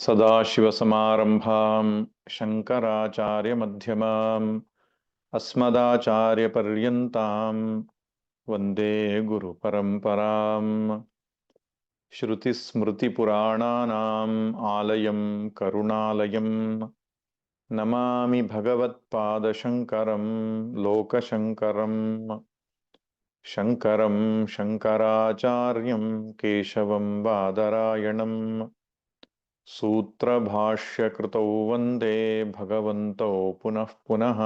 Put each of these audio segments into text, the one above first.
ಸದಾಶಿವಸಮಾರಂಭಾಂ ಶಂಕರಾಚಾರ್ಯಮಧ್ಯಮಾಂ ಅಸ್ಮದಾಚಾರ್ಯಪರ್ಯಂತಾಂ ವಂದೇ ಗುರುಪರಂಪರಾಂ. ಶ್ರುತಿಸ್ಮೃತಿಪುರಾಣಾನಾಂ ಆಲಯಂ ಕರುಣಾಲಯಂ ನಮಾಮಿ ಭಗವತ್ಪಾದಶಂಕರಂ ಲೋಕಶಂಕರಂ. ಶಂಕರಂ ಶಂಕರಾಚಾರ್ಯಂ ಕೇಶವಂ ಬಾದರಾಯಣಂ ಸೂತ್ರಭಾಷ್ಯಕೃತೌ ವಂದೇ ಭಗವಂತೌ ಪುನಃ ಪುನಃ.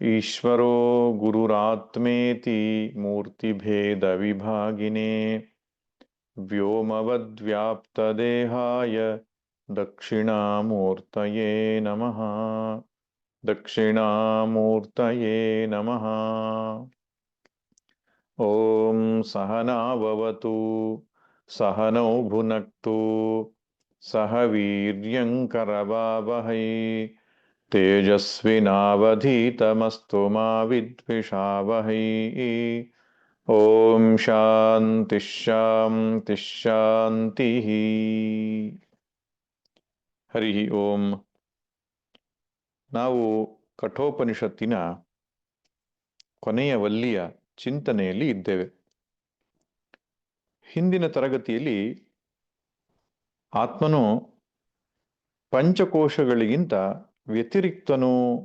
ಈಶ್ವರೋ ಗುರುರಾತ್ಮೇತಿ ಮೂರ್ತಿಭೇದವಿಭಾಗಿನೇ ವ್ಯೋಮವದ್ವ್ಯಾಪ್ತದೇಹಾಯ ದಕ್ಷಿಣಾಮೂರ್ತಯೇ ನಮಃ. ದಕ್ಷಿಣಾಮೂರ್ತಯೇ ನಮಃ. ಓಂ ಸಹನಾವವತು ಸಹನೌ ಭುನಕ್ತು ಸಹ ವೀರ್ಯಂಕರವಾವಹೈ ತೇಜಸ್ವಿನಾವಧೀತಮಸ್ತು ಮಾ ವಿದ್ವಿಷಾವಹೈ. ಓಂ ಶಾಂತಿ ಶಾಂತಿ ಶಾಂತಿ. ಹರಿ ಓಂ. ನಾವು ಕಠೋಪನಿಷತ್ತಿನ ಕೊನೆಯ ವಲ್ಲಿಯ ಚಿಂತನೆಯಲ್ಲಿ ಇದ್ದೇವೆ. ಹಿಂದಿನ ತರಗತಿಯಲ್ಲಿ ಆತ್ಮನು ಪಂಚಕೋಶಗಳಿಗಿಂತ ವ್ಯತಿರಿಕ್ತನು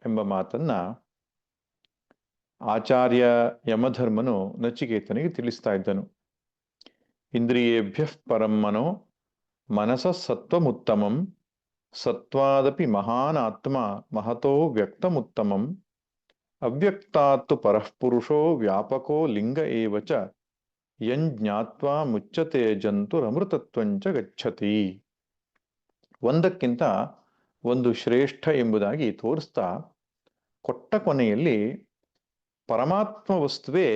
ಎಂಬ ಮಾತನ್ನ ಆಚಾರ್ಯ ಯಮಧರ್ಮನು ನಚಿಕೇತನಿಗೆ ತಿಳಿಸ್ತಾ ಇದ್ದನು. ಇಂದ್ರಿಯೇಭ್ಯ ಪರಂ ಮನೋ ಮನಸ ಸತ್ವಮುತ್ತಮಂ ಸತ್ವಾದಪಿ ಮಹಾನಾತ್ಮ ಮಹತೋ ವ್ಯಕ್ತಮುತ್ತಮಂ ಅವ್ಯಕ್ತಾತ್ತು ಪರಃಪುರುಷೋ ವ್ಯಾಪಕೋ ಲಿಂಗ ಏವಚ ಯಜ್ಞಾತ್ವಾ ಮುಚ್ಚತೆ ಜಂತುರಮೃತತ್ವಂಚ ಗಚ್ಚತಿ. ಒಂದಕ್ಕಿಂತ ಒಂದು ಶ್ರೇಷ್ಠ ಎಂಬುದಾಗಿ ತೋರಿಸ್ತಾ ಕೊಟ್ಟ ಕೊನೆಯಲ್ಲಿ ಪರಮಾತ್ಮ ವಸ್ತುವೇ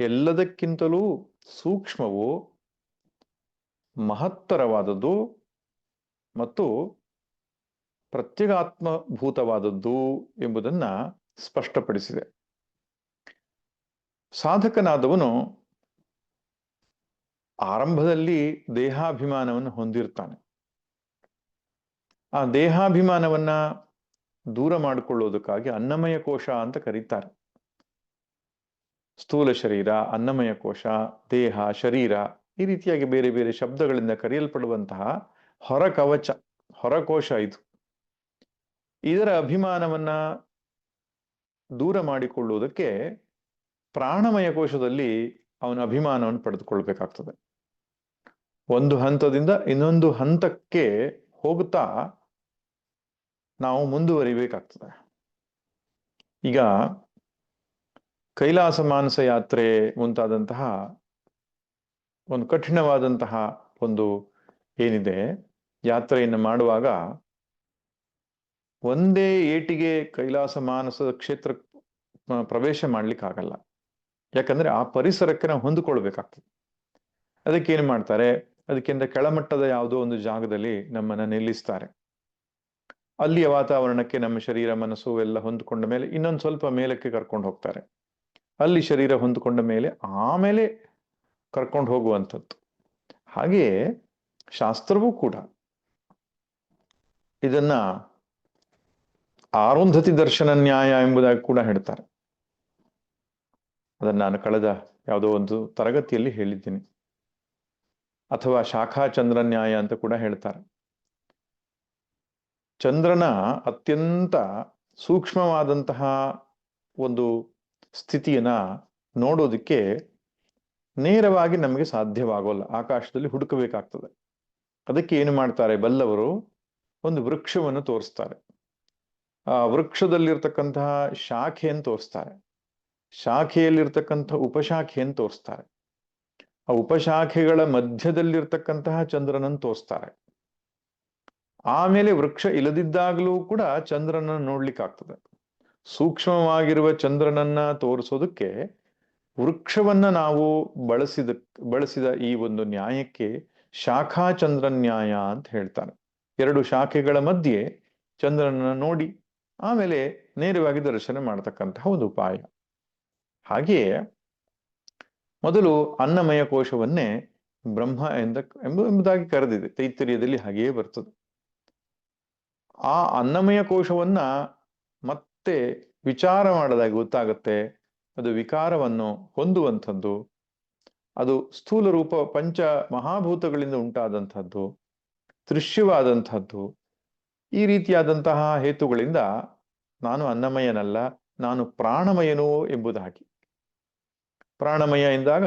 ಎಲ್ಲದಕ್ಕಿಂತಲೂ ಸೂಕ್ಷ್ಮವು, ಮಹತ್ತರವಾದದ್ದು ಮತ್ತು ಪ್ರತ್ಯಗಾತ್ಮಭೂತವಾದದ್ದು ಎಂಬುದನ್ನ ಸ್ಪಷ್ಟಪಡಿಸಿದೆ. ಸಾಧಕನಾದವನು ಆರಂಭದಲ್ಲಿ ದೇಹಾಭಿಮಾನವನ್ನು ಹೊಂದಿರ್ತಾನೆ. ಆ ದೇಹಾಭಿಮಾನವನ್ನ ದೂರ ಮಾಡಿಕೊಳ್ಳೋದಕ್ಕಾಗಿ ಅನ್ನಮಯ ಕೋಶ ಅಂತ ಕರೀತಾರೆ. ಸ್ಥೂಲ ಶರೀರ, ಅನ್ನಮಯ ಕೋಶ, ದೇಹ, ಶರೀರ ಈ ರೀತಿಯಾಗಿ ಬೇರೆ ಬೇರೆ ಶಬ್ದಗಳಿಂದ ಕರೆಯಲ್ಪಡುವಂತಹ ಹೊರಕವಚ, ಹೊರಕೋಶ ಇದು. ಇದರ ಅಭಿಮಾನವನ್ನ ದೂರ ಮಾಡಿಕೊಳ್ಳುವುದಕ್ಕೆ ಪ್ರಾಣಮಯ ಕೋಶದಲ್ಲಿ ಅವನ ಅಭಿಮಾನವನ್ನು ಪಡೆದುಕೊಳ್ಬೇಕಾಗ್ತದೆ. ಒಂದು ಹಂತದಿಂದ ಇನ್ನೊಂದು ಹಂತಕ್ಕೆ ಹೋಗುತ್ತಾ ನಾವು ಮುಂದುವರಿಬೇಕಾಗ್ತದೆ. ಈಗ ಕೈಲಾಸ ಮಾನಸ ಯಾತ್ರೆ ಮುಂತಾದಂತಹ ಒಂದು ಕಠಿಣವಾದಂತಹ ಒಂದು ಏನಿದೆ ಯಾತ್ರೆಯನ್ನು ಮಾಡುವಾಗ ಒಂದೇ ಏಟಿಗೆ ಕೈಲಾಸ ಮಾನಸದ ಕ್ಷೇತ್ರ ಪ್ರವೇಶ ಮಾಡ್ಲಿಕ್ಕಾಗಲ್ಲ. ಯಾಕಂದ್ರೆ ಆ ಪರಿಸರಕ್ಕೆ ನಾವು ಹೊಂದಿಕೊಳ್ಬೇಕಾಗ್ತದೆ. ಅದಕ್ಕೇನು ಮಾಡ್ತಾರೆ, ಅದಕ್ಕಿಂತ ಕೆಳಮಟ್ಟದ ಯಾವುದೋ ಒಂದು ಜಾಗದಲ್ಲಿ ನಮ್ಮನ್ನ ನಿಲ್ಲಿಸ್ತಾರೆ. ಅಲ್ಲಿಯ ವಾತಾವರಣಕ್ಕೆ ನಮ್ಮ ಶರೀರ ಮನಸ್ಸು ಎಲ್ಲ ಹೊಂದಿಕೊಂಡ ಮೇಲೆ ಇನ್ನೊಂದು ಸ್ವಲ್ಪ ಮೇಲಕ್ಕೆ ಕರ್ಕೊಂಡು ಹೋಗ್ತಾರೆ. ಅಲ್ಲಿ ಶರೀರ ಹೊಂದಿಕೊಂಡ ಮೇಲೆ ಆಮೇಲೆ ಕರ್ಕೊಂಡು ಹೋಗುವಂಥದ್ದು. ಹಾಗೆಯೇ ಶಾಸ್ತ್ರವೂ ಕೂಡ ಇದನ್ನ ಆರುಂಧತಿ ದರ್ಶನ ನ್ಯಾಯ ಎಂಬುದಾಗಿ ಕೂಡ ಹೇಳ್ತಾರೆ. ಅದನ್ನು ನಾನು ಕಳೆದ ಯಾವುದೋ ಒಂದು ತರಗತಿಯಲ್ಲಿ ಹೇಳಿದ್ದೀನಿ. ಅಥವಾ ಶಾಖಾ ಚಂದ್ರ ನ್ಯಾಯ ಅಂತ ಕೂಡ ಹೇಳ್ತಾರೆ. ಚಂದ್ರನ ಅತ್ಯಂತ ಸೂಕ್ಷ್ಮವಾದಂತಹ ಒಂದು ಸ್ಥಿತಿಯನ್ನ ನೋಡೋದಕ್ಕೆ ನೇರವಾಗಿ ನಮಗೆ ಸಾಧ್ಯವಾಗೋಲ್ಲ. ಆಕಾಶದಲ್ಲಿ ಹುಡುಕಬೇಕಾಗ್ತದೆ. ಅದಕ್ಕೆ ಏನು ಮಾಡ್ತಾರೆ ಬಲ್ಲವರು, ಒಂದು ವೃಕ್ಷವನ್ನು ತೋರಿಸ್ತಾರೆ. ಆ ವೃಕ್ಷದಲ್ಲಿರ್ತಕ್ಕಂತಹ ಶಾಖೆಯನ್ನು ತೋರಿಸ್ತಾರೆ. ಶಾಖೆಯಲ್ಲಿರ್ತಕ್ಕಂಥ ಉಪಶಾಖೆಯನ್ನು ತೋರಿಸ್ತಾರೆ. ಆ ಉಪಶಾಖೆಗಳ ಮಧ್ಯದಲ್ಲಿರ್ತಕ್ಕಂತಹ ಚಂದ್ರನನ್ನು ತೋರಿಸ್ತಾರೆ. ಆಮೇಲೆ ವೃಕ್ಷ ಇಲ್ಲದಿದ್ದಾಗಲೂ ಕೂಡ ಚಂದ್ರನನ್ನು ನೋಡ್ಲಿಕ್ಕಾಗ್ತದೆ. ಸೂಕ್ಷ್ಮವಾಗಿರುವ ಚಂದ್ರನನ್ನ ತೋರಿಸೋದಕ್ಕೆ ವೃಕ್ಷವನ್ನ ನಾವು ಬಳಸಿದ ಈ ಒಂದು ನ್ಯಾಯಕ್ಕೆ ಶಾಖಾ ಚಂದ್ರ ನ್ಯಾಯ ಅಂತ ಹೇಳ್ತಾರೆ. ಎರಡು ಶಾಖೆಗಳ ಮಧ್ಯೆ ಚಂದ್ರನನ್ನ ನೋಡಿ ಆಮೇಲೆ ನೇರವಾಗಿ ದರ್ಶನ ಮಾಡತಕ್ಕಂತಹ ಒಂದು ಉಪಾಯ. ಹಾಗೆಯೇ ಮೊದಲು ಅನ್ನಮಯ ಕೋಶವನ್ನೇ ಬ್ರಹ್ಮ ಎಂಬುದಾಗಿ ಕರೆದಿದೆ. ತೈತ್ತರೀಯದಲ್ಲಿ ಹಾಗೆಯೇ ಬರ್ತದೆ. ಆ ಅನ್ನಮಯ ಕೋಶವನ್ನ ಮತ್ತೆ ವಿಚಾರ ಮಾಡದಾಗ ಗೊತ್ತಾಗುತ್ತೆ ಅದು ವಿಕಾರವನ್ನು ಹೊಂದುವಂಥದ್ದು, ಅದು ಸ್ಥೂಲ ರೂಪ ಪಂಚ ಮಹಾಭೂತಗಳಿಂದ ಉಂಟಾದಂಥದ್ದು, ದೃಶ್ಯವಾದಂಥದ್ದು. ಈ ರೀತಿಯಾದಂತಹ ಹೇತುಗಳಿಂದ ನಾನು ಅನ್ನಮಯನಲ್ಲ, ನಾನು ಪ್ರಾಣಮಯನು ಎಂಬುದಾಗಿ. ಪ್ರಾಣಮಯ ಎಂದಾಗ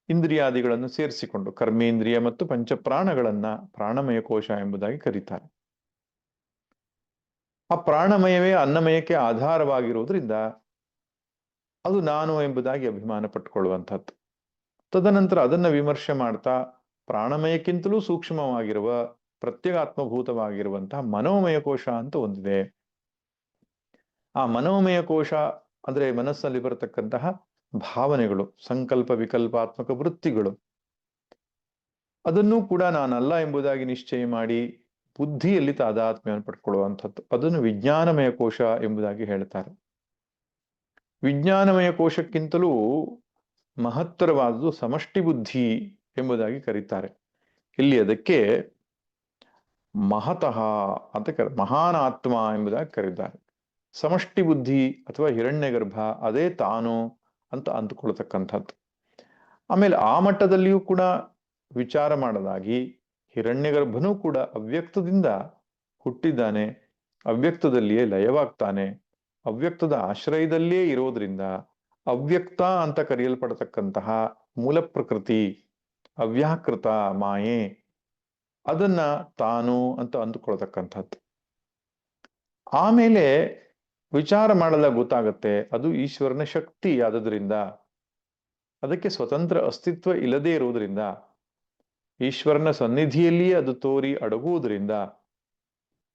ಇಂದ್ರಿಯಾದಿಗಳನ್ನು ಸೇರಿಸಿಕೊಂಡು ಕರ್ಮೇಂದ್ರಿಯ ಮತ್ತು ಪಂಚಪ್ರಾಣಗಳನ್ನ ಪ್ರಾಣಮಯ ಕೋಶ ಎಂಬುದಾಗಿ ಕರೀತಾರೆ. ಆ ಪ್ರಾಣಮಯವೇ ಅನ್ನಮಯಕ್ಕೆ ಆಧಾರವಾಗಿರುವುದರಿಂದ ಅದು ನಾನು ಎಂಬುದಾಗಿ ಅಭಿಮಾನ ಪಟ್ಟುಕೊಳ್ಳುವಂಥದ್ದು. ತದನಂತರ ಅದನ್ನ ವಿಮರ್ಶೆ ಮಾಡ್ತಾ ಪ್ರಾಣಮಯಕ್ಕಿಂತಲೂ ಸೂಕ್ಷ್ಮವಾಗಿರುವ ಪ್ರತ್ಯೇಗಾತ್ಮಭೂತವಾಗಿರುವಂತಹ ಮನೋಮಯ ಕೋಶ ಅಂತ ಒಂದಿದೆ. ಆ ಮನೋಮಯ ಕೋಶ ಅಂದ್ರೆ ಮನಸ್ಸಲ್ಲಿ ಬರತಕ್ಕಂತಹ ಭಾವನೆಗಳು, ಸಂಕಲ್ಪ ವಿಕಲ್ಪಾತ್ಮಕ ವೃತ್ತಿಗಳು, ಅದನ್ನೂ ಕೂಡ ನಾನಲ್ಲ ಎಂಬುದಾಗಿ ನಿಶ್ಚಯ ಮಾಡಿ ಬುದ್ಧಿಯಲ್ಲಿ ತಾದಾತ್ಮ್ಯವನ್ನು ಪಡ್ಕೊಳ್ಳುವಂಥದ್ದು, ಅದನ್ನು ವಿಜ್ಞಾನಮಯ ಕೋಶ ಎಂಬುದಾಗಿ ಹೇಳ್ತಾರೆ. ವಿಜ್ಞಾನಮಯ ಕೋಶಕ್ಕಿಂತಲೂ ಮಹತ್ತರವಾದುದು ಸಮಷ್ಟಿ ಬುದ್ಧಿ ಎಂಬುದಾಗಿ ಕರೀತಾರೆ. ಇಲ್ಲಿ ಅದಕ್ಕೆ ಮಹತಃ ಅಂತ ಮಹಾನ್ ಆತ್ಮ ಎಂಬುದಾಗಿ ಕರೀತಾರೆ. ಸಮಷ್ಟಿ ಬುದ್ಧಿ ಅಥವಾ ಹಿರಣ್ಯಗರ್ಭ ಅದೇ ತಾನು ಅಂತ ಅಂದುಕೊಳ್ತಕ್ಕಂಥದ್ದು. ಆಮೇಲೆ ಆ ಮಟ್ಟದಲ್ಲಿಯೂ ಕೂಡ ವಿಚಾರ ಮಾಡಲಾಗಿ ಹಿರಣ್ಯಗರ್ಭನೂ ಕೂಡ ಅವ್ಯಕ್ತದಿಂದ ಹುಟ್ಟಿದ್ದಾನೆ, ಅವ್ಯಕ್ತದಲ್ಲಿಯೇ ಲಯವಾಗ್ತಾನೆ, ಅವ್ಯಕ್ತದ ಆಶ್ರಯದಲ್ಲಿಯೇ ಇರೋದ್ರಿಂದ ಅವ್ಯಕ್ತ ಅಂತ ಕರೆಯಲ್ಪಡತಕ್ಕಂತಹ ಮೂಲ ಪ್ರಕೃತಿ, ಅವ್ಯಾಕೃತ ಮಾಯೆ, ಅದನ್ನ ತಾನು ಅಂತ ಅಂದುಕೊಳ್ತಕ್ಕಂಥದ್ದು. ಆಮೇಲೆ ವಿಚಾರ ಮಾಡಲಾಗ ಗೊತ್ತಾಗತ್ತೆ ಅದು ಈಶ್ವರನ ಶಕ್ತಿ ಆದದ್ರಿಂದ, ಅದಕ್ಕೆ ಸ್ವತಂತ್ರ ಅಸ್ತಿತ್ವ ಇಲ್ಲದೆ ಇರುವುದರಿಂದ, ಈಶ್ವರನ ಸನ್ನಿಧಿಯಲ್ಲಿಯೇ ಅದು ತೋರಿ ಅಡಗುವುದರಿಂದ,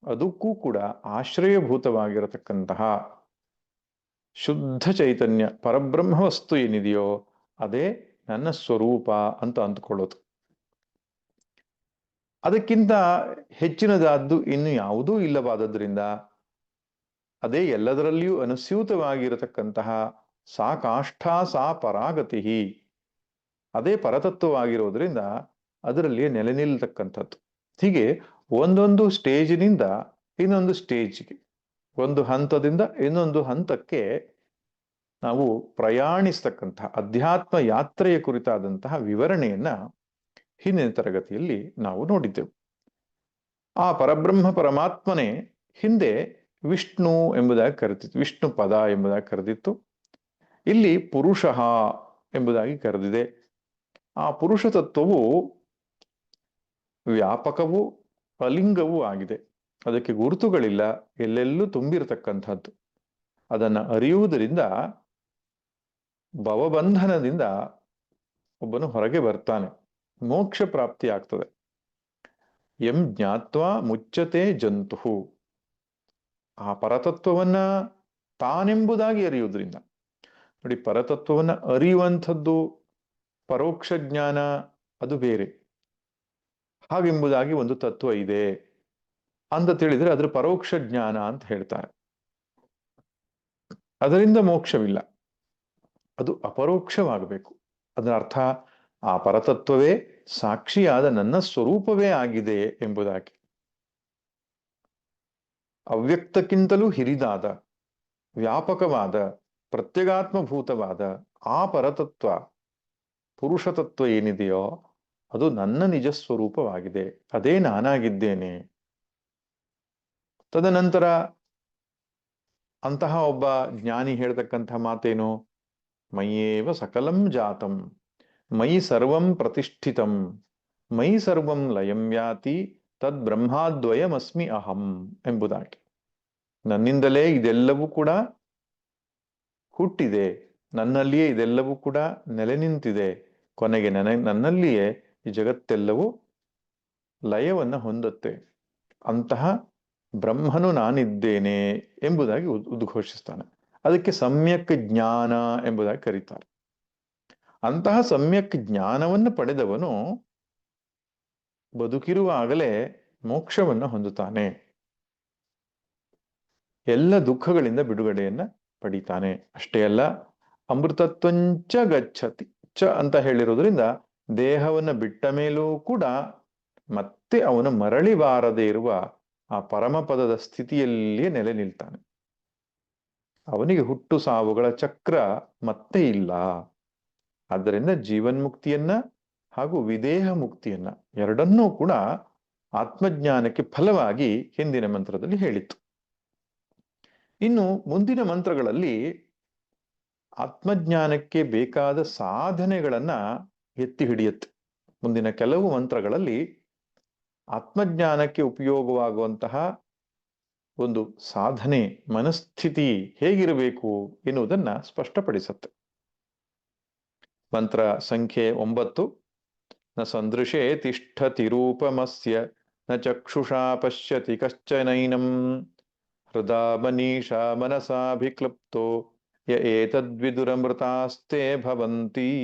ಅದಕ್ಕೂ ಕೂಡ ಆಶ್ರಯಭೂತವಾಗಿರತಕ್ಕಂತಹ ಶುದ್ಧ ಚೈತನ್ಯ ಪರಬ್ರಹ್ಮ ವಸ್ತು ಏನಿದೆಯೋ ಅದೇ ನನ್ನ ಸ್ವರೂಪ ಅಂತ ಅಂದುಕೊಳ್ಳೋದು. ಅದಕ್ಕಿಂತ ಹೆಚ್ಚಿನದಾದ್ದು ಇನ್ನು ಯಾವುದೂ ಇಲ್ಲವಾದದ್ರಿಂದ ಅದೇ ಎಲ್ಲದರಲ್ಲಿಯೂ ಅನುಸ್ಯೂತವಾಗಿರತಕ್ಕಂತಹ ಸಾ ಕಾಷ್ಠಾ ಸಾ ಪರಾಗತಿ, ಅದೇ ಪರತತ್ವವಾಗಿರೋದ್ರಿಂದ ಅದರಲ್ಲಿಯೇ ನೆಲೆ ನಿಲ್ತಕ್ಕಂಥದ್ದು. ಹೀಗೆ ಒಂದೊಂದು ಸ್ಟೇಜಿನಿಂದ ಇನ್ನೊಂದು ಸ್ಟೇಜ್ಗೆ, ಒಂದು ಹಂತದಿಂದ ಇನ್ನೊಂದು ಹಂತಕ್ಕೆ ನಾವು ಪ್ರಯಾಣಿಸ್ತಕ್ಕಂತಹ ಅಧ್ಯಾತ್ಮ ಯಾತ್ರೆಯ ಕುರಿತಾದಂತಹ ವಿವರಣೆಯನ್ನ ಹಿಂದಿನ ತರಗತಿಯಲ್ಲಿ ನಾವು ನೋಡಿದ್ದೆವು. ಆ ಪರಬ್ರಹ್ಮ ಪರಮಾತ್ಮನೇ ಹಿಂದೆ ವಿಷ್ಣು ಎಂಬುದಾಗಿ ಕರೆದಿತ್ತು, ವಿಷ್ಣು ಪದ ಎಂಬುದಾಗಿ ಕರೆದಿತ್ತು. ಇಲ್ಲಿ ಪುರುಷ ಎಂಬುದಾಗಿ ಕರೆದಿದೆ. ಆ ಪುರುಷ ತತ್ವವು ವ್ಯಾಪಕವೂ ಅಲಿಂಗವೂ ಆಗಿದೆ. ಅದಕ್ಕೆ ಗುರುತುಗಳಿಲ್ಲ, ಎಲ್ಲೆಲ್ಲೂ ತುಂಬಿರತಕ್ಕಂಥದ್ದು. ಅದನ್ನ ಅರಿಯುವುದರಿಂದ ಭವಬಂಧನದಿಂದ ಒಬ್ಬನು ಹೊರಗೆ ಬರ್ತಾನೆ, ಮೋಕ್ಷ ಪ್ರಾಪ್ತಿ ಆಗ್ತದೆ. ಎಂ ಜ್ಞಾತ್ವ ಮುಚ್ಚತೆ ಜಂತು, ಆ ಪರತತ್ವವನ್ನ ತಾನೆಂಬುದಾಗಿ ಅರಿಯುವುದರಿಂದ. ನೋಡಿ, ಪರತತ್ವವನ್ನ ಅರಿಯುವಂಥದ್ದು ಪರೋಕ್ಷ ಜ್ಞಾನ, ಅದು ಬೇರೆ. ಹಾಗೆಂಬುದಾಗಿ ಒಂದು ತತ್ವ ಇದೆ ಅಂತ ತಿಳಿದ್ರೆ ಅದ್ರ ಪರೋಕ್ಷ ಜ್ಞಾನ ಅಂತ ಹೇಳ್ತಾರೆ. ಅದರಿಂದ ಮೋಕ್ಷವಿಲ್ಲ, ಅದು ಅಪರೋಕ್ಷವಾಗಬೇಕು. ಅದರ ಅರ್ಥ ಆ ಪರತತ್ವವೇ ಸಾಕ್ಷಿಯಾದ ನನ್ನ ಸ್ವರೂಪವೇ ಆಗಿದೆ ಎಂಬುದಾಗಿ. ಅವ್ಯಕ್ತಕ್ಕಿಂತಲೂ ಹಿರಿದಾದ, ವ್ಯಾಪಕವಾದ, ಪ್ರತ್ಯಗಾತ್ಮಭೂತವಾದ ಆ ಪರತತ್ವ, ಪುರುಷತತ್ವ ಏನಿದೆಯೋ ಅದು ನನ್ನ ನಿಜ ಸ್ವರೂಪವಾಗಿದೆ, ಅದೇ ನಾನಾಗಿದ್ದೇನೆ. ತದನಂತರ ಅಂತಹ ಒಬ್ಬ ಜ್ಞಾನಿ ಹೇಳ್ತಕ್ಕಂಥ ಮಾತೇನು? ಮಯ್ಯೇವ ಸಕಲಂ ಜಾತಂ ಮಯಿ ಸರ್ವಂ ಪ್ರತಿಷ್ಠಿತಂ ಮಯಿ ಸರ್ವಂ ಲಯಂ ಯಾತಿ ತದ್ ಬ್ರಹ್ಮಾದ್ವಯಮಸ್ಮಿ ಅಹಂ ಎಂಬುದಾಗಿ. ನನ್ನಿಂದಲೇ ಇದೆಲ್ಲವೂ ಕೂಡ ಹುಟ್ಟಿದೆ, ನನ್ನಲ್ಲಿಯೇ ಇದೆಲ್ಲವೂ ಕೂಡ ನೆಲೆ ನಿಂತಿದೆ, ಕೊನೆಗೆ ನನ್ನಲ್ಲಿಯೇ ಈ ಜಗತ್ತೆಲ್ಲವೂ ಲಯವನ್ನ ಹೊಂದುತ್ತೆ. ಅಂತಹ ಬ್ರಹ್ಮನು ನಾನಿದ್ದೇನೆ ಎಂಬುದಾಗಿ ಉದ್ಘೋಷಿಸ್ತಾನೆ. ಅದಕ್ಕೆ ಸಮ್ಯಕ್ ಜ್ಞಾನ ಎಂಬುದಾಗಿ ಕರೀತಾರೆ. ಅಂತಹ ಸಮ್ಯಕ್ ಜ್ಞಾನವನ್ನು ಪಡೆದವನು ಬದುಕಿರುವಾಗಲೇ ಮೋಕ್ಷವನ್ನು ಹೊಂದುತ್ತಾನೆ, ಎಲ್ಲ ದುಃಖಗಳಿಂದ ಬಿಡುಗಡೆಯನ್ನ ಪಡಿತಾನೆ. ಅಷ್ಟೇ ಅಲ್ಲ, ಅಮೃತತ್ವಂಚ ಗಚ್ಚತಿ, ಚ ಅಂತ ಹೇಳಿರೋದ್ರಿಂದ ದೇಹವನ್ನು ಬಿಟ್ಟ ಮೇಲೂ ಕೂಡ ಮತ್ತೆ ಅವನು ಮರಳಿ ಬಾರದೇ ಇರುವ ಆ ಪರಮಪದದ ಸ್ಥಿತಿಯಲ್ಲಿಯೇ ನೆಲೆ ನಿಲ್ತಾನೆ. ಅವನಿಗೆ ಹುಟ್ಟು ಸಾವುಗಳ ಚಕ್ರ ಮತ್ತೆ ಇಲ್ಲ. ಆದ್ದರಿಂದ ಜೀವನ್ಮುಕ್ತಿಯನ್ನ ಹಾಗೂ ವಿದೇಹ ಮುಕ್ತಿಯನ್ನ ಎರಡನ್ನೂ ಕೂಡ ಆತ್ಮಜ್ಞಾನಕ್ಕೆ ಫಲವಾಗಿ ಹಿಂದಿನ ಮಂತ್ರದಲ್ಲಿ ಹೇಳಿತ್ತು. ಇನ್ನು ಮುಂದಿನ ಮಂತ್ರಗಳಲ್ಲಿ ಆತ್ಮಜ್ಞಾನಕ್ಕೆ ಬೇಕಾದ ಸಾಧನೆಗಳನ್ನ ಎತ್ತಿ ಹಿಡಿಯುತ್ತೆ. ಮುಂದಿನ ಕೆಲವು ಮಂತ್ರಗಳಲ್ಲಿ ಆತ್ಮಜ್ಞಾನಕ್ಕೆ ಉಪಯೋಗವಾಗುವಂತಹ ಒಂದು ಸಾಧನೆ, ಮನಸ್ಥಿತಿ ಹೇಗಿರಬೇಕು ಎನ್ನುವುದನ್ನ ಸ್ಪಷ್ಟಪಡಿಸುತ್ತೆ. ಮಂತ್ರ ಸಂಖ್ಯೆ 9. ನ ಸಂದೃಶೇ ತಿಷ್ಠತಿ ರೂಪಮಸ್ಯ ನ ಚಕ್ಷುಷಾ ಪಶ್ಯತಿ ಕಶ್ಚನೈನಂ ಹೃದಾ ಮನೀಷಾ ಮನಸಾಭಿಕ್ಲಪ್ತೋ ಯ ಏತದ್ವಿದುರಮೃತಾಸ್ತೆ ಭವಂತಿ.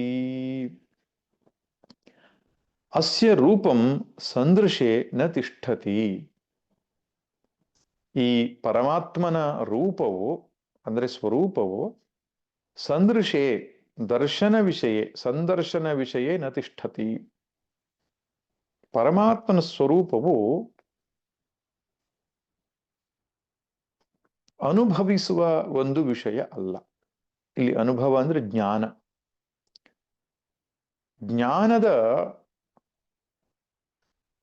ಅಸ್ಯ ರೂಪಂ ಸಂದೃಶೇ ನ ತಿಷ್ಠತಿ. ಈ ಪರಮಾತ್ಮನ ರೂಪವು ಅಂದ್ರೆ ಸ್ವರೂಪವು ಸಂದೃಶೇ ದರ್ಶನ ವಿಷಯ ಸಂದರ್ಶನ ವಿಷಯ ನ ತಿಷ್ಠತಿ. ಪರಮಾತ್ಮನ ಸ್ವರೂಪವು ಅನುಭವಿಸುವ ಒಂದು ವಿಷಯ ಅಲ್ಲ. ಇಲ್ಲಿ ಅನುಭವ ಅಂದ್ರೆ ಜ್ಞಾನ. ಜ್ಞಾನದ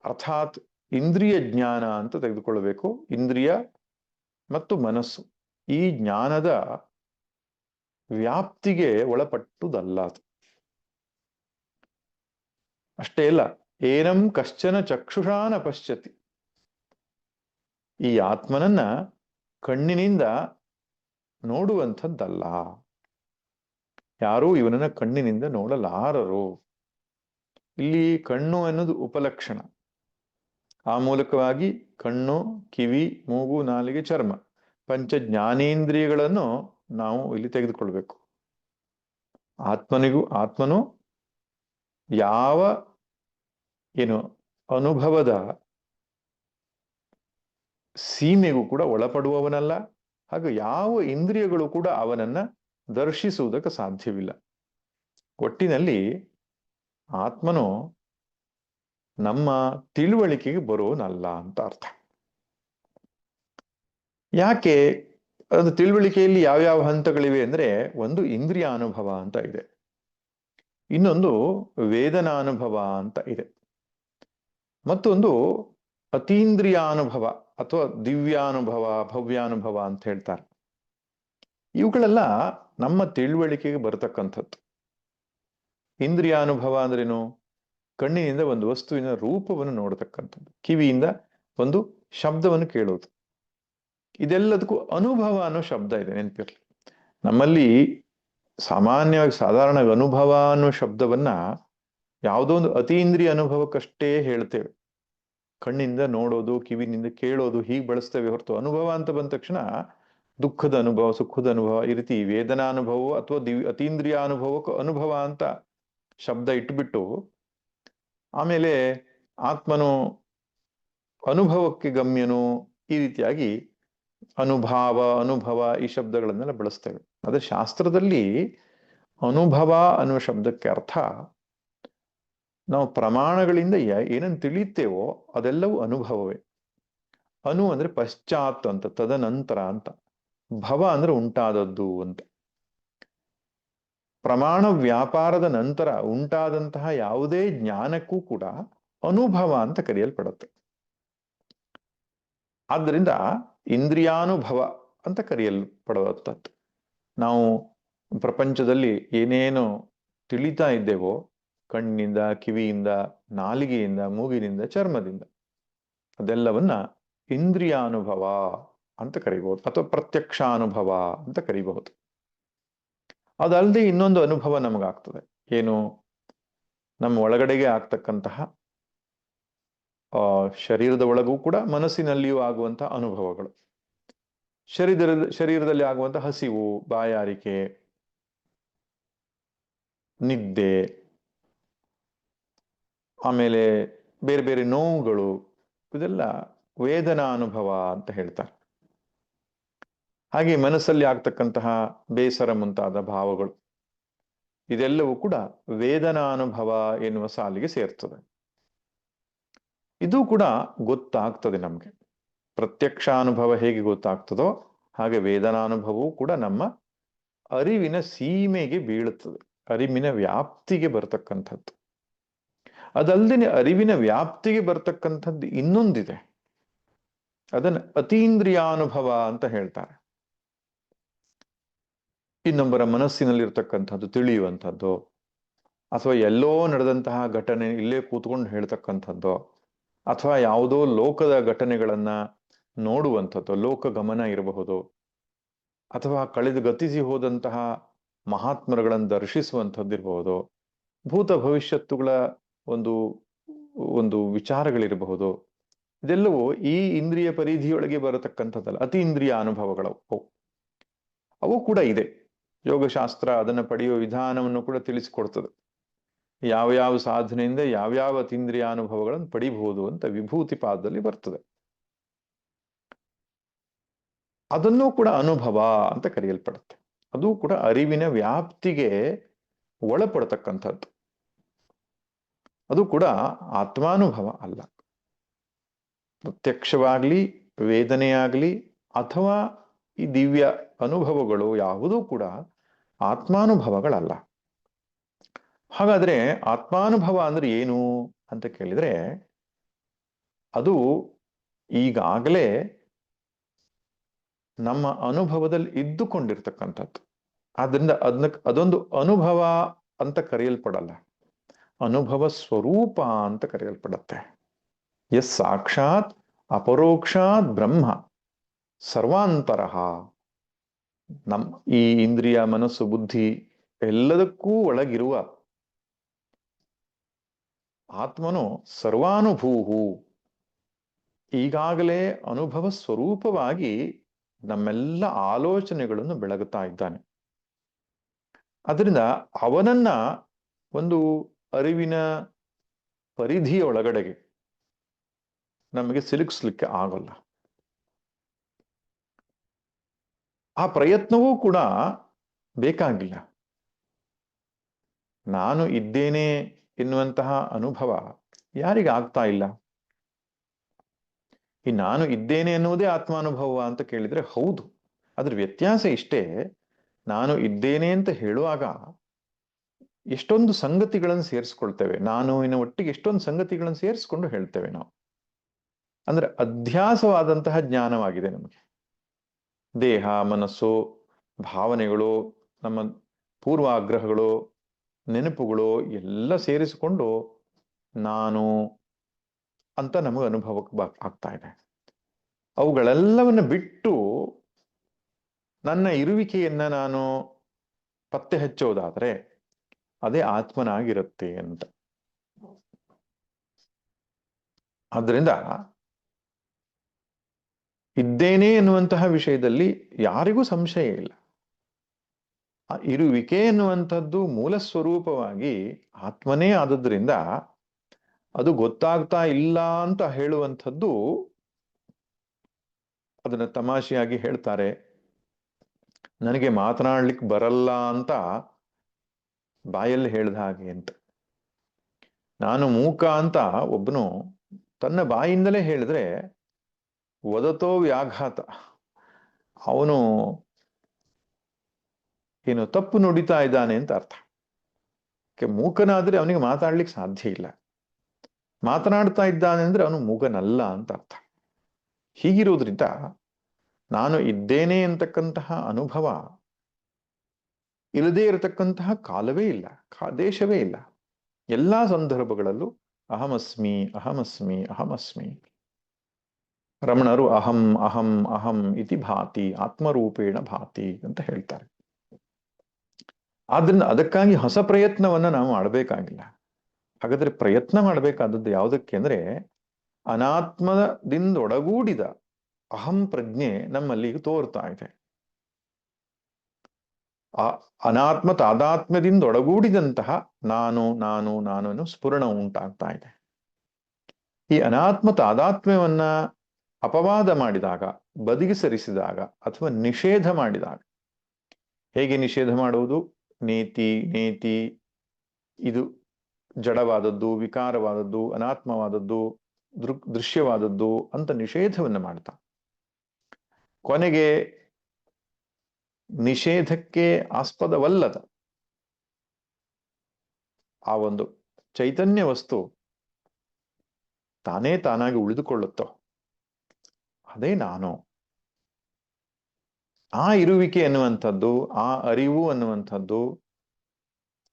ಅರ್ಥಾತ್ ಇಂದ್ರಿಯ ಜ್ಞಾನ ಅಂತ ತೆಗೆದುಕೊಳ್ಳಬೇಕು. ಇಂದ್ರಿಯ ಮತ್ತು ಮನಸ್ಸು ಈ ಜ್ಞಾನದ ವ್ಯಾಪ್ತಿಗೆ ಒಳಪಟ್ಟುದಲ್ಲ. ಅಷ್ಟೇ ಅಲ್ಲ, ಏನಂ ಕಶ್ಚನ ಚಕ್ಷುಷಾನ ಪಶ್ಯತಿ. ಈ ಆತ್ಮನನ್ನ ಕಣ್ಣಿನಿಂದ ನೋಡುವಂಥದ್ದಲ್ಲ. ಯಾರೂ ಇವನನ್ನ ಕಣ್ಣಿನಿಂದ ನೋಡಲಾರರು. ಇಲ್ಲಿ ಕಣ್ಣು ಅನ್ನೋದು ಉಪಲಕ್ಷಣ. ಆ ಮೂಲಕವಾಗಿ ಕಣ್ಣು, ಕಿವಿ, ಮೂಗು, ನಾಲಿಗೆ, ಚರ್ಮ ಪಂಚ ಜ್ಞಾನೇಂದ್ರಿಯಗಳನ್ನು ನಾವು ಇಲ್ಲಿ ತೆಗೆದುಕೊಳ್ಬೇಕು. ಆತ್ಮನು ಯಾವ ಅನುಭವದ ಸೀಮೆಗೂ ಕೂಡ ಒಳಪಡುವವನಲ್ಲ. ಹಾಗೂ ಯಾವ ಇಂದ್ರಿಯಗಳು ಕೂಡ ಅವನನ್ನ ದರ್ಶಿಸುವುದಕ್ಕೆ ಸಾಧ್ಯವಿಲ್ಲ. ಒಟ್ಟಿನಲ್ಲಿ ಆತ್ಮನು ನಮ್ಮ ತಿಳುವಳಿಕೆಗೆ ಬರೋನಲ್ಲ ಅಂತ ಅರ್ಥ. ಯಾಕೆ? ಅದು ತಿಳುವಳಿಕೆಯಲ್ಲಿ ಯಾವ್ಯಾವ ಹಂತಗಳಿವೆ ಅಂದ್ರೆ, ಒಂದು ಇಂದ್ರಿಯ ಅನುಭವ ಅಂತ ಇದೆ, ಇನ್ನೊಂದು ವೇದನಾನುಭವ ಅಂತ ಇದೆ, ಮತ್ತೊಂದು ಅತೀಂದ್ರಿಯಾನುಭವ ಅಥವಾ ದಿವ್ಯಾನುಭವ, ಭವ್ಯಾನುಭವ ಅಂತ ಹೇಳ್ತಾರೆ. ಇವುಗಳೆಲ್ಲ ನಮ್ಮ ತಿಳುವಳಿಕೆಗೆ ಬರತಕ್ಕಂಥದ್ದು. ಇಂದ್ರಿಯಾನುಭವ ಅಂದ್ರೇನು? ಕಣ್ಣಿನಿಂದ ಒಂದು ವಸ್ತುವಿನ ರೂಪವನ್ನು ನೋಡತಕ್ಕಂಥದ್ದು, ಕಿವಿಯಿಂದ ಒಂದು ಶಬ್ದವನ್ನು ಕೇಳೋದು. ಇದೆಲ್ಲದಕ್ಕೂ ಅನುಭವ ಅನ್ನೋ ಶಬ್ದ ಇದೆ, ನೆನಪಿರ್ಲಿ. ನಮ್ಮಲ್ಲಿ ಸಾಮಾನ್ಯವಾಗಿ ಸಾಧಾರಣ ಅನುಭವ ಅನ್ನೋ ಶಬ್ದವನ್ನ ಯಾವುದೋ ಒಂದು ಅತೀಂದ್ರಿಯ ಅನುಭವಕ್ಕಷ್ಟೇ ಹೇಳ್ತೇವೆ. ಕಣ್ಣಿಂದ ನೋಡೋದು, ಕಿವಿನಿಂದ ಕೇಳೋದು, ಹೀಗೆ ಬಳಸ್ತೇವೆ ಹೊರತು ಅನುಭವ ಅಂತ ಬಂದ ತಕ್ಷಣ ದುಃಖದ ಅನುಭವ, ಸುಖದ ಅನುಭವ, ಈ ರೀತಿ ವೇದನಾನುಭವ ಅಥವಾ ಅತೀಂದ್ರಿಯ ಅನುಭವಕ್ಕೂ ಅನುಭವ ಅಂತ ಶಬ್ದ ಇಟ್ಬಿಟ್ಟು ಆಮೇಲೆ ಆತ್ಮನು ಅನುಭವಕ್ಕೆ ಗಮ್ಯನು, ಈ ರೀತಿಯಾಗಿ ಅನುಭವ ಈ ಶಬ್ದಗಳನ್ನೆಲ್ಲ ಬಳಸ್ತೇವೆ. ಅದೇ ಶಾಸ್ತ್ರದಲ್ಲಿ ಅನುಭವ ಅನ್ನುವ ಶಬ್ದಕ್ಕೆ ಅರ್ಥ ನಾವು ಪ್ರಮಾಣಗಳಿಂದ ಏನನ್ನು ತಿಳಿಯುತ್ತೇವೋ ಅದೆಲ್ಲವೂ ಅನುಭವವೇ. ಅಂದ್ರೆ ಪಶ್ಚಾತ್ ಅಂತ, ತದನಂತರ ಅಂತ. ಭವ ಅಂದ್ರೆ ಉಂಟಾದದ್ದು ಅಂತ. ಪ್ರಮಾಣ ವ್ಯಾಪಾರದ ನಂತರ ಉಂಟಾದಂತಹ ಯಾವುದೇ ಜ್ಞಾನಕ್ಕೂ ಕೂಡ ಅನುಭವ ಅಂತ ಕರೆಯಲ್ಪಡುತ್ತೆ. ಆದ್ದರಿಂದ ಇಂದ್ರಿಯಾನುಭವ ಅಂತ ಕರೆಯಲ್ಪಡುವಂಥದ್ದು. ನಾವು ಪ್ರಪಂಚದಲ್ಲಿ ಏನೇನು ತಿಳಿತಾ ಇದ್ದೇವೋ, ಕಣ್ಣಿನಿಂದ, ಕಿವಿಯಿಂದ, ನಾಲಿಗೆಯಿಂದ, ಮೂಗಿನಿಂದ, ಚರ್ಮದಿಂದ, ಅದೆಲ್ಲವನ್ನ ಇಂದ್ರಿಯಾನುಭವ ಅಂತ ಕರಿಬಹುದು, ಅಥವಾ ಪ್ರತ್ಯಕ್ಷಾನುಭವ ಅಂತ ಕರಿಬಹುದು. ಅದಲ್ಲದೆ ಇನ್ನೊಂದು ಅನುಭವ ನಮಗಾಗ್ತದೆ. ಏನು? ನಮ್ಮ ಒಳಗಡೆಗೆ ಆಗ್ತಕ್ಕಂತಹ ಶರೀರದ ಒಳಗೂ ಕೂಡ ಮನಸ್ಸಿನಲ್ಲಿಯೂ ಆಗುವಂತಹ ಅನುಭವಗಳು. ಶರೀರದಲ್ಲಿ ಆಗುವಂತಹ ಹಸಿವು, ಬಾಯಾರಿಕೆ, ನಿದ್ದೆ, ಆಮೇಲೆ ಬೇರೆ ಬೇರೆ ನೋವುಗಳು, ಇದೆಲ್ಲ ವೇದನಾನುಭವ ಅಂತ ಹೇಳ್ತಾರೆ. ಹಾಗೆ ಮನಸ್ಸಲ್ಲಿ ಆಗ್ತಕ್ಕಂತಹ ಬೇಸರ ಮುಂತಾದ ಭಾವಗಳು, ಇದೆಲ್ಲವೂ ಕೂಡ ವೇದನಾನುಭವ ಎನ್ನುವ ಸಾಲಿಗೆ ಸೇರ್ತದೆ. ಇದು ಕೂಡ ಗೊತ್ತಾಗ್ತದೆ ನಮ್ಗೆ. ಪ್ರತ್ಯಕ್ಷಾನುಭವ ಹೇಗೆ ಗೊತ್ತಾಗ್ತದೋ ಹಾಗೆ ವೇದನಾನುಭವವೂ ಕೂಡ ನಮ್ಮ ಅರಿವಿನ ಸೀಮೆಗೆ ಬೀಳುತ್ತದೆ, ಅರಿವಿನ ವ್ಯಾಪ್ತಿಗೆ ಬರ್ತಕ್ಕಂಥದ್ದು. ಅದಲ್ಲದೆ ಅರಿವಿನ ವ್ಯಾಪ್ತಿಗೆ ಬರ್ತಕ್ಕಂಥದ್ದು ಇನ್ನೊಂದಿದೆ, ಅದನ್ನು ಅತೀಂದ್ರಿಯಾನುಭವ ಅಂತ ಹೇಳ್ತಾರೆ. ಇನ್ನೊಬ್ಬರ ಮನಸ್ಸಿನಲ್ಲಿರ್ತಕ್ಕಂಥದ್ದು ತಿಳಿಯುವಂಥದ್ದು, ಅಥವಾ ಎಲ್ಲೋ ನಡೆದಂತಹ ಘಟನೆ ಇಲ್ಲೇ ಕೂತ್ಕೊಂಡು ಹೇಳ್ತಕ್ಕಂಥದ್ದು, ಅಥವಾ ಯಾವುದೋ ಲೋಕದ ಘಟನೆಗಳನ್ನ ನೋಡುವಂಥದ್ದು, ಲೋಕ ಗಮನ ಇರಬಹುದು, ಅಥವಾ ಕಳೆದು ಗತಿಸಿ ಹೋದಂತಹ ಮಹಾತ್ಮರುಗಳನ್ನು ದರ್ಶಿಸುವಂಥದ್ದಿರಬಹುದು, ಭೂತ ಭವಿಷ್ಯತ್ತುಗಳ ಒಂದು ಒಂದು ವಿಚಾರಗಳಿರಬಹುದು. ಇದೆಲ್ಲವೂ ಈ ಇಂದ್ರಿಯ ಪರಿಧಿಯೊಳಗೆ ಬರತಕ್ಕಂಥದ್ದಲ್ಲ, ಅತೀಂದ್ರಿಯ ಅನುಭವಗಳು ಅವು ಕೂಡ ಇದೆ. ಯೋಗಶಾಸ್ತ್ರ ಅದನ್ನು ಪಡೆಯುವ ವಿಧಾನವನ್ನು ಕೂಡ ತಿಳಿಸಿಕೊಡ್ತದೆ. ಯಾವ ಸಾಧನೆಯಿಂದ ಯಾವ್ಯಾವ ಅತೀಂದ್ರಿಯ ಅನುಭವಗಳನ್ನು ಪಡಿಬಹುದು ಅಂತ ವಿಭೂತಿ ಪಾದದಲ್ಲಿ ಬರ್ತದೆ. ಅದನ್ನೂ ಕೂಡ ಅನುಭವ ಅಂತ ಕರೆಯಲ್ಪಡುತ್ತೆ. ಅದು ಕೂಡ ಅರಿವಿನ ವ್ಯಾಪ್ತಿಗೆ ಒಳಪಡತಕ್ಕಂಥದ್ದು. ಅದು ಕೂಡ ಆತ್ಮಾನುಭವ ಅಲ್ಲ. ಪ್ರತ್ಯಕ್ಷವಾಗ್ಲಿ, ವೇದನೆಯಾಗ್ಲಿ, ಅಥವಾ ಈ ದಿವ್ಯ ಅನುಭವಗಳು ಯಾವುದೂ ಕೂಡ ಆತ್ಮಾನುಭವಗಳಲ್ಲ. ಹಾಗಾದ್ರೆ ಆತ್ಮಾನುಭವ ಅಂದ್ರೆ ಏನು ಅಂತ ಕೇಳಿದ್ರೆ, ಅದು ಈಗಾಗಲೇ ನಮ್ಮ ಅನುಭವದಲ್ಲಿ ಇದ್ದುಕೊಂಡಿರ್ತಕ್ಕಂಥದ್ದು. ಆದ್ರಿಂದ ಅದೊಂದು ಅನುಭವ ಅಂತ ಕರೆಯಲ್ಪಡಲ್ಲ, ಅನುಭವ ಸ್ವರೂಪ ಅಂತ ಕರೆಯಲ್ಪಡುತ್ತೆ. ಎಸ್ ಸಾಕ್ಷಾತ್ ಅಪರೋಕ್ಷಾತ್ ಬ್ರಹ್ಮ ಸರ್ವಾಂತರಃ. ಈ ಇಂದ್ರಿಯ, ಮನಸ್ಸು, ಬುದ್ಧಿ ಎಲ್ಲದಕ್ಕೂ ಒಳಗಿರುವ ಆತ್ಮನು ಸರ್ವಾನುಭೂಹು, ಈಗಾಗಲೇ ಅನುಭವ ಸ್ವರೂಪವಾಗಿ ನಮ್ಮೆಲ್ಲ ಆಲೋಚನೆಗಳನ್ನು ಬೆಳಗುತ್ತಾ ಇದ್ದಾನೆ. ಅದರಿಂದ ಅವನನ್ನ ಒಂದು ಅರಿವಿನ ಪರಿಧಿಯ ಒಳಗಡೆಗೆ ನಮಗೆ ಸಿಲುಕಿಸ್ಲಿಕ್ಕೆ ಆಗೋಲ್ಲ. ಆ ಪ್ರಯತ್ನವೂ ಕೂಡ ಬೇಕಾಗಿಲ್ಲ. ನಾನು ಇದ್ದೇನೆ ಎನ್ನುವಂತಹ ಅನುಭವ ಯಾರಿಗೆ ಆಗ್ತಾ ಇಲ್ಲ? ಈ ನಾನು ಇದ್ದೇನೆ ಎನ್ನುವುದೇ ಆತ್ಮಾನುಭವ ಅಂತ ಕೇಳಿದ್ರೆ ಹೌದು. ಅದ್ರ ವ್ಯತ್ಯಾಸ ಇಷ್ಟೇ, ನಾನು ಇದ್ದೇನೆ ಅಂತ ಹೇಳುವಾಗ ಎಷ್ಟೊಂದು ಸಂಗತಿಗಳನ್ನು ಸೇರಿಸ್ಕೊಳ್ತೇವೆ, ನಾನು ಇನ್ನು ಒಟ್ಟಿಗೆ ಎಷ್ಟೊಂದು ಸಂಗತಿಗಳನ್ನು ಸೇರಿಸ್ಕೊಂಡು ಹೇಳ್ತೇವೆ ನಾವು. ಅಂದ್ರೆ ಅಧ್ಯಾಸವಾದಂತಹ ಜ್ಞಾನವಾಗಿದೆ ನಮಗೆ. ದೇಹ, ಮನಸ್ಸು, ಭಾವನೆಗಳು, ನಮ್ಮ ಪೂರ್ವಾಗ್ರಹಗಳು, ನೆನಪುಗಳು ಎಲ್ಲ ಸೇರಿಸಿಕೊಂಡು ನಾನು ಅಂತ ನಮಗೆ ಅನುಭವಕ್ಕೆ ಆಗ್ತಾ ಇದೆ. ಅವುಗಳೆಲ್ಲವನ್ನು ಬಿಟ್ಟು ನನ್ನ ಇರುವಿಕೆಯನ್ನ ನಾನು ಪತ್ತೆ ಹಚ್ಚೋದಾದ್ರೆ ಅದೇ ಆತ್ಮನಾಗಿರುತ್ತೆ ಅಂತ. ಆದ್ರಿಂದ ಇದ್ದೇನೆ ಎನ್ನುವಂತಹ ವಿಷಯದಲ್ಲಿ ಯಾರಿಗೂ ಸಂಶಯ ಇಲ್ಲ. ಆ ಇರುವಿಕೆ ಎನ್ನುವಂಥದ್ದು ಮೂಲ ಸ್ವರೂಪವಾಗಿ ಆತ್ಮನೇ ಆದದ್ರಿಂದ ಅದು ಗೊತ್ತಾಗ್ತಾ ಇಲ್ಲ ಅಂತ ಹೇಳುವಂಥದ್ದು, ಅದನ್ನ ತಮಾಷೆಯಾಗಿ ಹೇಳ್ತಾರೆ, ನನಗೆ ಮಾತನಾಡ್ಲಿಕ್ಕೆ ಬರಲ್ಲ ಅಂತ ಬಾಯಲ್ಲಿ ಹೇಳ್ದ ಹಾಗೆ ಅಂತ. ನಾನು ಮೂಕ ಅಂತ ಒಬ್ಬನು ತನ್ನ ಬಾಯಿಂದಲೇ ಹೇಳಿದ್ರೆ ವದತೋ ವ್ಯಾಘಾತ, ಅವನು ಏನು ತಪ್ಪು ನುಡಿತಾ ಇದ್ದಾನೆ ಅಂತ ಅರ್ಥ. ಮೂಕನಾದ್ರೆ ಅವನಿಗೆ ಮಾತಾಡ್ಲಿಕ್ಕೆ ಸಾಧ್ಯ ಇಲ್ಲ, ಮಾತನಾಡ್ತಾ ಇದ್ದಾನೆ ಅಂದ್ರೆ ಅವನು ಮೂಗನಲ್ಲ ಅಂತ ಅರ್ಥ. ಹೀಗಿರೋದ್ರಿಂದ ನಾನು ಇದ್ದೇನೆ ಅಂತಕ್ಕಂತಹ ಅನುಭವ ಇಲ್ಲದೇ ಇರತಕ್ಕಂತಹ ಕಾಲವೇ ಇಲ್ಲ, ದೇಶವೇ ಇಲ್ಲ. ಎಲ್ಲಾ ಸಂದರ್ಭಗಳಲ್ಲೂ ಅಹಮಸ್ಮಿ ಅಹಮಸ್ಮಿ ಅಹಮಸ್ಮಿ. ರಮಣರು ಅಹಂ ಅಹಂ ಅಹಂ ಇತಿ ಭಾತಿ ಆತ್ಮರೂಪೇಣ ಭಾತಿ ಅಂತ ಹೇಳ್ತಾರೆ. ಆದ್ರಿಂದ ಅದಕ್ಕಾಗಿ ಹೊಸ ಪ್ರಯತ್ನವನ್ನ ನಾವು ಮಾಡಬೇಕಾಗಿಲ್ಲ. ಹಾಗಾದ್ರೆ ಪ್ರಯತ್ನ ಮಾಡಬೇಕಾದದ್ದು ಯಾವುದಕ್ಕೆ ಅಂದ್ರೆ, ಅನಾತ್ಮದಿಂದೊಡಗೂಡಿದ ಅಹಂ ಪ್ರಜ್ಞೆ ನಮ್ಮಲ್ಲಿ ತೋರ್ತಾ ಇದೆ. ಆ ಅನಾತ್ಮ ತಾದಾತ್ಮ್ಯದಿಂದೊಡಗೂಡಿದಂತಹ ನಾನು ನಾನು ನಾನು ಅನ್ನೋ ಸ್ಫುರಣ ಉಂಟಾಗ್ತಾ ಇದೆ. ಈ ಅನಾತ್ಮ ತಾದಾತ್ಮ್ಯವನ್ನ ಅಪವಾದ ಮಾಡಿದಾಗ, ಬದಿಗೆ ಸರಿಸಿದಾಗ, ಅಥವಾ ನಿಷೇಧ ಮಾಡಿದಾಗ, ಹೇಗೆ ನಿಷೇಧ ಮಾಡುವುದು? ನೇತಿ ನೇತಿ ಇದು ಜಡವಾದದ್ದು, ವಿಕಾರವಾದದ್ದು, ಅನಾತ್ಮವಾದದ್ದು, ದೃಶ್ಯವಾದದ್ದು ಅಂತ ನಿಷೇಧವನ್ನು ಮಾಡ್ತಾ ಕೊನೆಗೆ ನಿಷೇಧಕ್ಕೆ ಆಸ್ಪದವಲ್ಲದ ಆ ಒಂದು ಚೈತನ್ಯ ವಸ್ತು ತಾನೇ ತಾನಾಗಿ ಉಳಿದುಕೊಳ್ಳುತ್ತೋ ಅದೇ ನಾನು. ಆ ಇರುವಿಕೆ ಅನ್ನುವಂಥದ್ದು, ಆ ಅರಿವು ಅನ್ನುವಂಥದ್ದು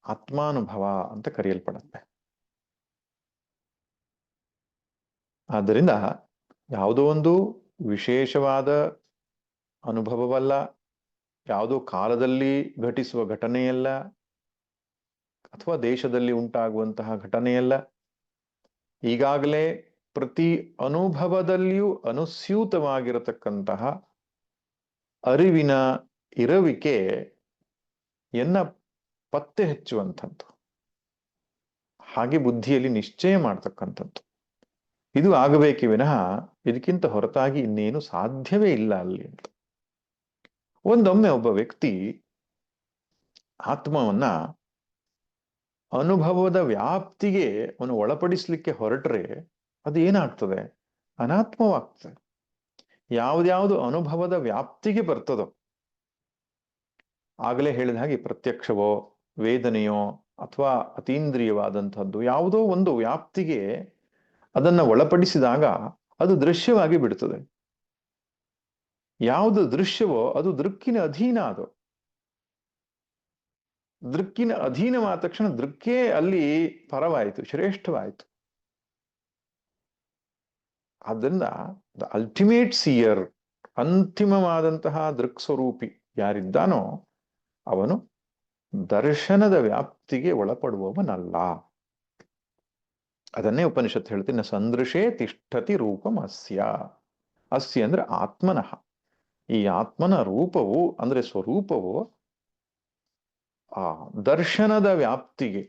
ಆತ್ಮಾನುಭವ ಅಂತ ಕರೆಯಲ್ಪಡುತ್ತೆ. ಆದ್ದರಿಂದ ಯಾವುದೋ ಒಂದು ವಿಶೇಷವಾದ ಅನುಭವವಲ್ಲ, ಯಾವುದೋ ಕಾಲದಲ್ಲಿ ಘಟಿಸುವ ಘಟನೆಯಲ್ಲ, ಅಥವಾ ದೇಶದಲ್ಲಿ ಉಂಟಾಗುವಂತಹ ಘಟನೆಯಲ್ಲ. ಈಗಾಗಲೇ ಪ್ರತಿ ಅನುಭವದಲ್ಲಿಯೂ ಅನುಸ್ಯೂತವಾಗಿರತಕ್ಕಂತಹ ಅರಿವಿನ ಇರುವಿಕೆಯನ್ನ ಪತ್ತೆ ಹಚ್ಚುವಂಥದ್ದು, ಹಾಗೆ ಬುದ್ಧಿಯಲ್ಲಿ ನಿಶ್ಚಯ ಮಾಡ್ತಕ್ಕಂಥದ್ದು. ಇದು ಆಗಬೇಕೇ ವಿನಃ ಇದಕ್ಕಿಂತ ಹೊರತಾಗಿ ಇನ್ನೇನು ಸಾಧ್ಯವೇ ಇಲ್ಲ ಅಲ್ಲಿ ಅಂತ. ಒಂದೊಮ್ಮೆ ಒಬ್ಬ ವ್ಯಕ್ತಿ ಆತ್ಮವನ್ನ ಅನುಭವದ ವ್ಯಾಪ್ತಿಗೆ ಅವನು ಒಳಪಡಿಸ್ಲಿಕ್ಕೆ ಹೊರಟ್ರೆ ಅದು ಏನಾಗ್ತದೆ? ಅನಾತ್ಮವಾಗ್ತದೆ. ಯಾವ್ದ್ಯಾವುದು ಅನುಭವದ ವ್ಯಾಪ್ತಿಗೆ ಬರ್ತದೋ, ಆಗಲೇ ಹೇಳಿದ ಹಾಗೆ ಪ್ರತ್ಯಕ್ಷವೋ ವೇದನೆಯೋ ಅಥವಾ ಅತೀಂದ್ರಿಯವಾದಂಥದ್ದು ಯಾವುದೋ ಒಂದು ವ್ಯಾಪ್ತಿಗೆ ಅದನ್ನ ಒಳಪಡಿಸಿದಾಗ ಅದು ದೃಶ್ಯವಾಗಿ ಬಿಡುತ್ತದೆ. ಯಾವುದು ದೃಶ್ಯವೋ ಅದು ದೃಕ್ಕಿನ ಅಧೀನ. ಅದು ದೃಕ್ಕಿನ ಅಧೀನವಾದ ತಕ್ಷಣ ದೃಕ್ಕೇ ಅಲ್ಲಿ ಪರವಾಯಿತು, ಶ್ರೇಷ್ಠವಾಯಿತು. ಆದ್ದರಿಂದ ದ ಅಲ್ಟಿಮೇಟ್ ಸಿಯರ್, ಅಂತಿಮವಾದಂತಹ ದೃಕ್ ಸ್ವರೂಪಿ ಯಾರಿದ್ದಾನೋ ಅವನು ದರ್ಶನದ ವ್ಯಾಪ್ತಿಗೆ ಒಳಪಡುವವನಲ್ಲ. ಅದನ್ನೇ ಉಪನಿಷತ್ತು ಹೇಳ್ತೀನಿ, ನ ಸಂದೃಶೇ ತಿಷ್ಠತಿ ರೂಪಂ ಅಸ್ಯ. ಅಸ್ಯ ಅಂದ್ರೆ ಆತ್ಮನಃ. ಈ ಆತ್ಮನ ರೂಪವು ಅಂದ್ರೆ ಸ್ವರೂಪವು ಆ ದರ್ಶನದ ವ್ಯಾಪ್ತಿಗೆ,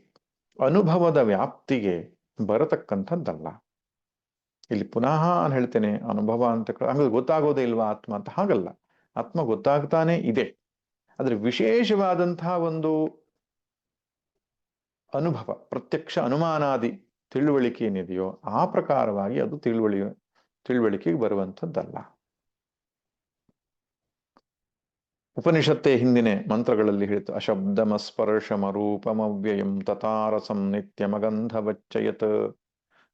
ಅನುಭವದ ವ್ಯಾಪ್ತಿಗೆ ಬರತಕ್ಕಂಥದ್ದಲ್ಲ. ಇಲ್ಲಿ ಪುನಃ ನಾನು ಹೇಳ್ತೇನೆ, ಅನುಭವ ಅಂತ ಹಂಗ ಗೊತ್ತಾಗೋದೇ ಇಲ್ವಾ ಆತ್ಮ ಅಂತ? ಹಾಗಲ್ಲ, ಆತ್ಮ ಗೊತ್ತಾಗ್ತಾನೆ ಇದೆ. ಆದ್ರೆ ವಿಶೇಷವಾದಂತಹ ಒಂದು ಅನುಭವ, ಪ್ರತ್ಯಕ್ಷ ಅನುಮಾನಾದಿ ತಿಳುವಳಿಕೆ ಏನಿದೆಯೋ ಆ ಪ್ರಕಾರವಾಗಿ ಅದು ತಿಳುವಳಿಕೆಗೆ ಬರುವಂಥದ್ದಲ್ಲ. ಉಪನಿಷತ್ತೇ ಹಿಂದಿನ ಮಂತ್ರಗಳಲ್ಲಿ ಹೇಳಿತು, ಅಶಬ್ದಮಸ್ಪರ್ಶಮರೂಪಮವ್ಯಯಂ ತಥಾರಸಂ ನಿತ್ಯಮಗಂಧವಚ್ಚಯತ್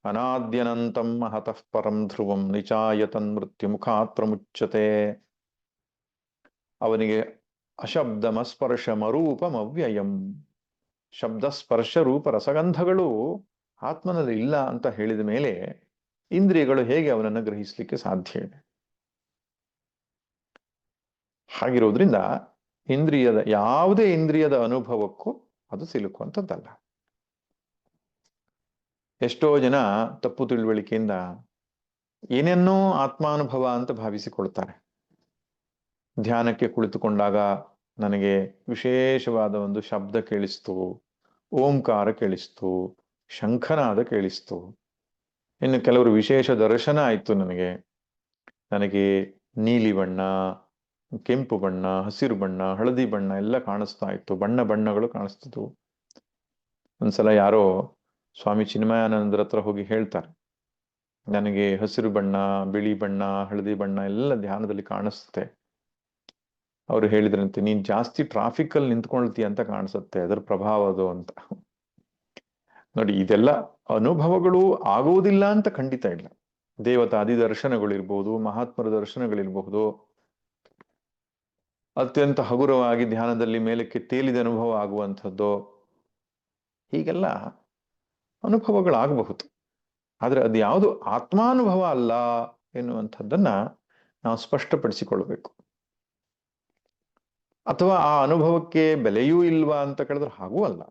ಅನಾದ್ಯನಂತಂ ಮಹತಃ ಪರಂ ಧ್ರುವಂ ನಿಚಾಯತನ್ ಮೃತ್ಯುಮುಖಾತ್ ಪ್ರಮುಚ್ಯತೆ. ಅವನಿಗೆ ಅಶಬ್ದಮಸ್ಪರ್ಶಮರೂಪಮವ್ಯಯಂ, ಶಬ್ದ ಸ್ಪರ್ಶ ರೂಪ ರಸಗಂಧಗಳು ಆತ್ಮನಲ್ಲಿ ಇಲ್ಲ ಅಂತ ಹೇಳಿದ ಮೇಲೆ ಇಂದ್ರಿಯಗಳು ಹೇಗೆ ಅವನನ್ನು ಗ್ರಹಿಸಲಿಕ್ಕೆ ಸಾಧ್ಯ ಇದೆ? ಹಾಗಿರೋದ್ರಿಂದ ಯಾವುದೇ ಇಂದ್ರಿಯದ ಅನುಭವಕ್ಕೂ ಅದು ಸಿಲುಕುವಂಥದ್ದಲ್ಲ. ಎಷ್ಟೋ ಜನ ತಪ್ಪು ತಿಳುವಳಿಕೆಯಿಂದ ಏನೇನೋ ಆತ್ಮಾನುಭವ ಅಂತ ಭಾವಿಸಿಕೊಳ್ತಾರೆ. ಧ್ಯಾನಕ್ಕೆ ಕುಳಿತುಕೊಂಡಾಗ ನನಗೆ ವಿಶೇಷವಾದ ಒಂದು ಶಬ್ದ ಕೇಳಿಸ್ತು, ಓಂಕಾರ ಕೇಳಿಸ್ತು, ಶಂಖನಾದ ಕೇಳಿಸ್ತು. ಇನ್ನು ಕೆಲವರು ವಿಶೇಷ ದರ್ಶನ ಆಯ್ತು, ನನಗೆ ನೀಲಿ ಬಣ್ಣ, ಕೆಂಪು ಬಣ್ಣ, ಹಸಿರು ಬಣ್ಣ, ಹಳದಿ ಬಣ್ಣ ಎಲ್ಲ ಕಾಣಿಸ್ತಾ ಇತ್ತು, ಬಣ್ಣಗಳು ಕಾಣಿಸ್ತಿದ್ವು. ಒಂದ್ಸಲ ಯಾರೋ ಸ್ವಾಮಿ ಚಿನ್ಮಯಾನಂದರ ಹತ್ರ ಹೋಗಿ ಹೇಳ್ತಾರೆ, ನನಗೆ ಹಸಿರು ಬಣ್ಣ, ಬಿಳಿ ಬಣ್ಣ, ಹಳದಿ ಬಣ್ಣ ಎಲ್ಲ ಧ್ಯಾನದಲ್ಲಿ ಕಾಣಿಸುತ್ತೆ. ಅವರು ಹೇಳಿದ್ರಂತೆ, ನೀನ್ ಜಾಸ್ತಿ ಟ್ರಾಫಿಕ್ ಅಲ್ಲಿ ನಿಂತ್ಕೊಳ್ತೀಯ ಅಂತ ಕಾಣಿಸುತ್ತೆ, ಅದರ ಪ್ರಭಾವ ಅದು ಅಂತ. ನೋಡಿ, ಇದೆಲ್ಲ ಅನುಭವಗಳು ಆಗುವುದಿಲ್ಲ ಅಂತ ಖಂಡಿತ ಇಲ್ಲ. ದೇವತಾದಿ ದರ್ಶನಗಳಿರ್ಬಹುದು, ಮಹಾತ್ಮರ ದರ್ಶನಗಳಿರಬಹುದು, ಅತ್ಯಂತ ಹಗುರವಾಗಿ ಧ್ಯಾನದಲ್ಲಿ ಮೇಲಕ್ಕೆ ತೇಲಿದ ಅನುಭವ ಆಗುವಂಥದ್ದು, ಹೀಗೆಲ್ಲ ಅನುಭವಗಳಾಗಬಹುದು. ಆದ್ರೆ ಅದು ಯಾವುದು ಆತ್ಮಾನುಭವ ಅಲ್ಲ ಎನ್ನುವಂಥದ್ದನ್ನ ನಾವು ಸ್ಪಷ್ಟಪಡಿಸಿಕೊಳ್ಬೇಕು. ಅಥವಾ ಆ ಅನುಭವಕ್ಕೆ ಬೆಲೆಯೂ ಇಲ್ವಾ ಅಂತ ಕೇಳಿದ್ರೆ ಹಾಗೂ ಅಲ್ಲ.